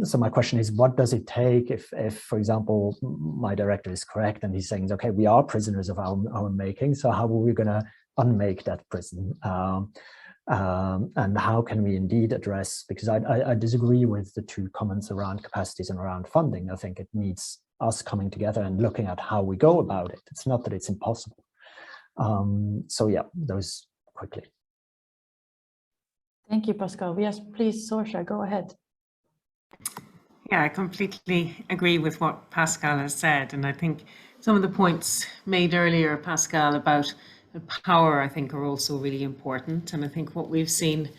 So my question is, what does it take if, for example, my director is correct and he's saying, okay, we are prisoners of our own making, so how are we going to unmake that prison? And how can we indeed address, because I disagree with the two comments around capacities and around funding. I think it needs us coming together and looking at how we go about it. It's not that it's impossible. So yeah, those quickly. Thank you, Pascal. Yes, please, Sorcha, go ahead. Yeah, I completely agree with what Pascal has said. And I think some of the points made earlier, Pascal, about the power, I think, are also really important. And I think what we've seen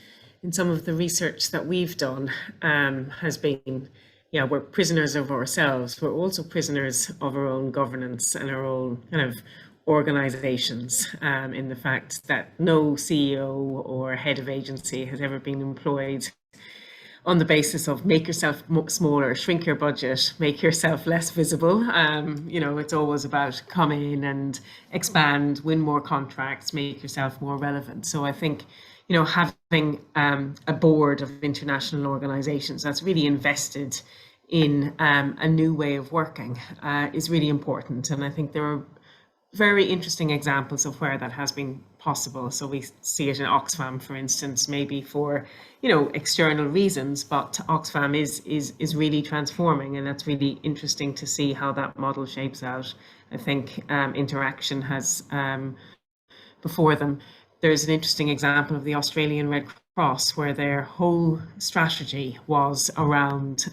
in some of the research that we've done has been, yeah, we're prisoners of ourselves. We're also prisoners of our own governance and our own kind of organizations, in the fact that no CEO or head of agency has ever been employed on the basis of make yourself smaller, shrink your budget, make yourself less visible. You know, it's always about come in and expand, win more contracts, make yourself more relevant. So I think, you know, having a board of international organizations that's really invested in a new way of working is really important. And I think there are very interesting examples of where that has been possible. So we see it in Oxfam, for instance, maybe for, you know, external reasons, but Oxfam is really transforming, and that's really interesting to see how that model shapes out. I think Interaction has before them. There's an interesting example of the Australian Red Cross, where their whole strategy was around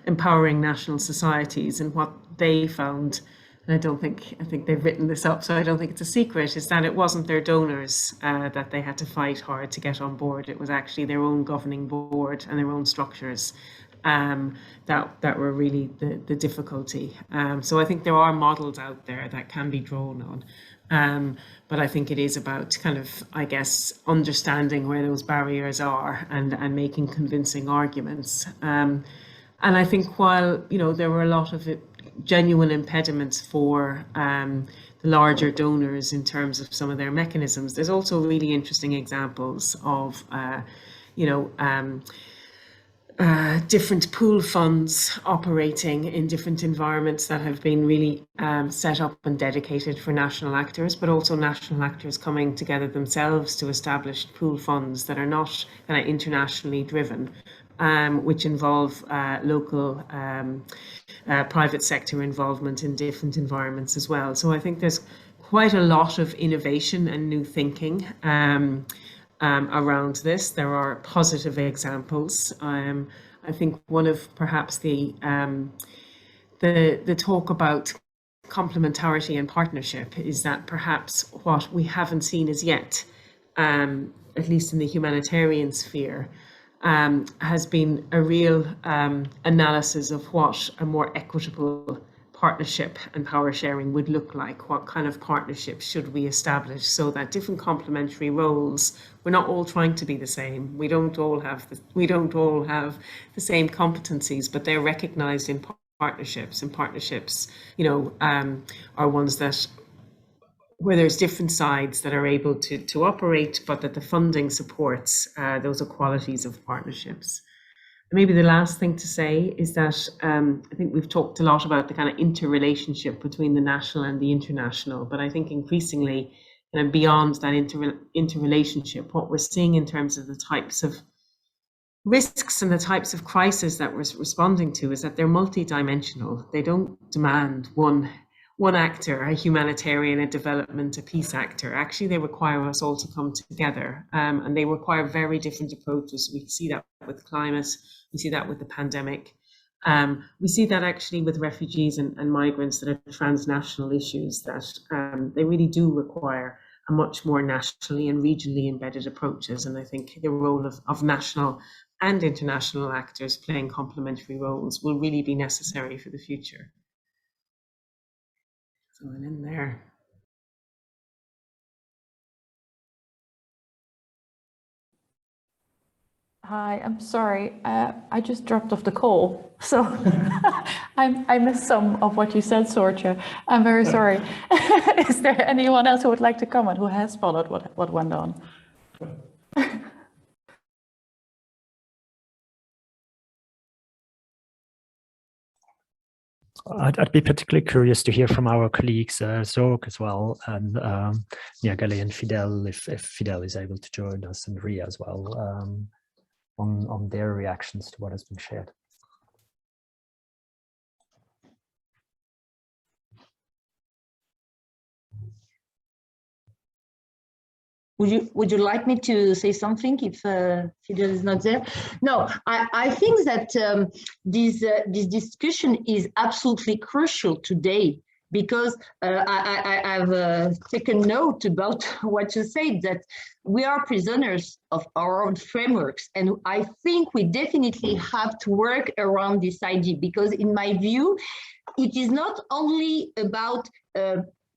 empowering national societies, and what they found, and I think they've written this up, so I don't think it's a secret, is that it wasn't their donors that they had to fight hard to get on board. It was actually their own governing board and their own structures that were really the difficulty. So I think there are models out there that can be drawn on. But I think it is about kind of, I guess, understanding where those barriers are and making convincing arguments. And I think while, you know, there were a lot of genuine impediments for the larger donors in terms of some of their mechanisms, there's also really interesting examples of, you know, different pool funds operating in different environments that have been really set up and dedicated for national actors, but also national actors coming together themselves to establish pool funds that are not kind of internationally driven, which involve local private sector involvement in different environments as well. So I think there's quite a lot of innovation and new thinking around this. There are positive examples. I think one of perhaps the talk about complementarity and partnership is that perhaps what we haven't seen as yet, at least in the humanitarian sphere, has been a real analysis of what a more equitable partnership and power sharing would look like. What kind of partnerships should we establish so that different complementary roles, we're not all trying to be the same. We don't all have the same competencies, but they're recognized in partnerships, and partnerships, you know, are ones that where there's different sides that are able to operate, but that the funding supports those equalities of partnerships. And maybe the last thing to say is that I think we've talked a lot about the kind of interrelationship between the national and the international, but I think increasingly, beyond that interrelationship, what we're seeing in terms of the types of risks and the types of crises that we're responding to is that they're multidimensional. They don't demand one actor, a humanitarian, a development, a peace actor. Actually, they require us all to come together, and they require very different approaches. We see that with climate, we see that with the pandemic. We see that actually with refugees and migrants that are transnational issues, that they really do require a much more nationally and regionally embedded approaches. And I think the role of national and international actors playing complementary roles will really be necessary for the future. So I'm in there. Hi, I'm sorry. I just dropped off the call, so I missed some of what you said, Sorcha. I'm very sorry. Is there anyone else who would like to comment, who has followed what went on? I'd be particularly curious to hear from our colleagues, Zork as well, and Niagale and Fidel, if Fidel is able to join us, and Ria as well, on their reactions to what has been shared. Would you like me to say something if Fidel is not there? No, I think that this discussion is absolutely crucial today, because I've taken note about what you said, that we are prisoners of our own frameworks. And I think we definitely have to work around this idea, because in my view, it is not only about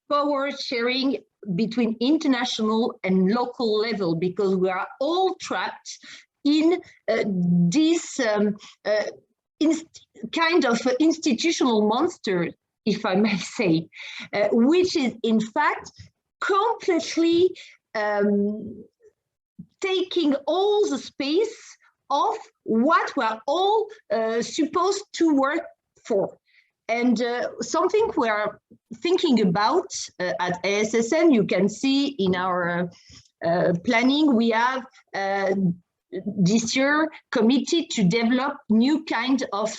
power sharing between international and local level, because we are all trapped in this kind of institutional monster, if I may say, which is in fact completely taking all the space of what we're all supposed to work for. And something we are thinking about at ASSN, you can see in our planning, we have this year committed to develop new kind of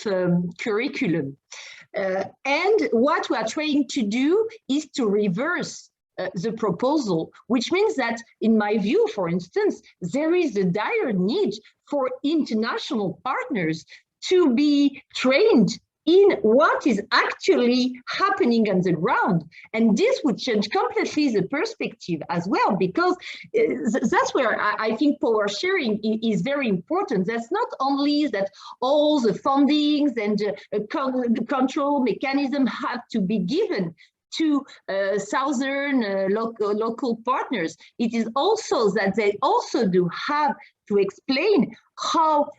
curriculum. And what we are trying to do is to reverse the proposal, which means that, in my view, for instance, there is a dire need for international partners to be trained in what is actually happening on the ground. And this would change completely the perspective as well, because that's where I think power sharing is very important. That's not only that all the fundings and the control mechanism have to be given to southern local partners. It is also that they also do have to explain how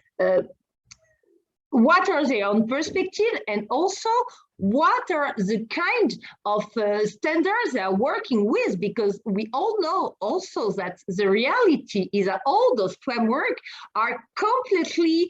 what are their own perspective, and also what are the kind of standards they are working with, because we all know also that the reality is that all those frameworks are completely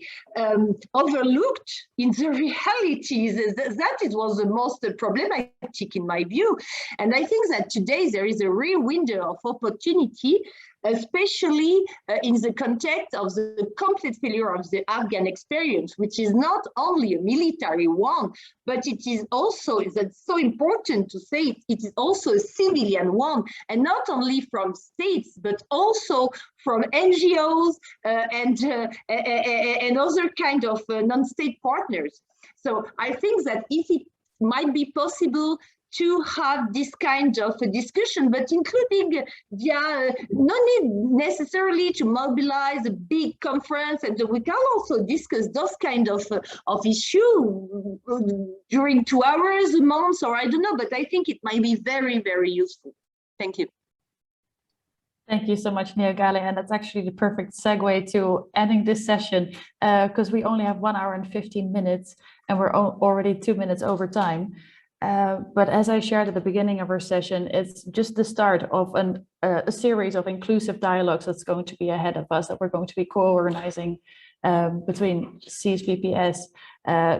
overlooked in the reality. That was the most problematic in my view. And I think that today there is a real window of opportunity, especially in the context of the complete failure of the Afghan experience, which is not only a military one, but it is also, that's so important to say, it is also a civilian one, and not only from states, but also from NGOs and other kind of non-state partners. So I think that if it might be possible to have this kind of a discussion, but including via, no need necessarily to mobilize a big conference, and we can also discuss those kind of issue during 2 hours a month, or I don't know, but I think it might be very, very useful. Thank you. Thank you so much, Niagale, and that's actually the perfect segue to ending this session, because we only have 1 hour and 15 minutes, and we're already 2 minutes over time. But as I shared at the beginning of our session, it's just the start of a series of inclusive dialogues that's going to be ahead of us, that we're going to be co-organizing between CSPPS,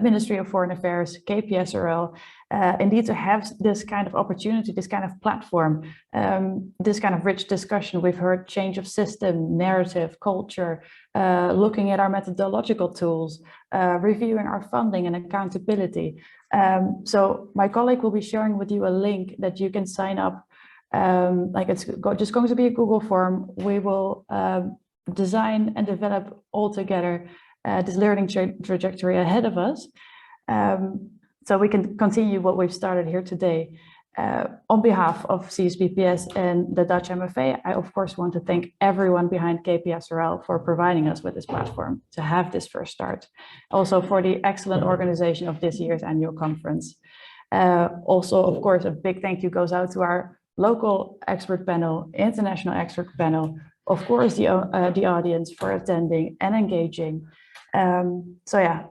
Ministry of Foreign Affairs, KPSRL, indeed to have this kind of opportunity, this kind of platform, this kind of rich discussion. We've heard change of system, narrative, culture, looking at our methodological tools, reviewing our funding and accountability. So my colleague will be sharing with you a link that you can sign up. Like it's just going to be a Google form. We will design and develop all together this learning trajectory ahead of us. So we can continue what we've started here today. On behalf of CSPPS and the Dutch MFA, I of course want to thank everyone behind KPSRL for providing us with this platform to have this first start. Also for the excellent organization of this year's annual conference. Also, of course, a big thank you goes out to our local expert panel, international expert panel, of course, the audience for attending and engaging. So yeah,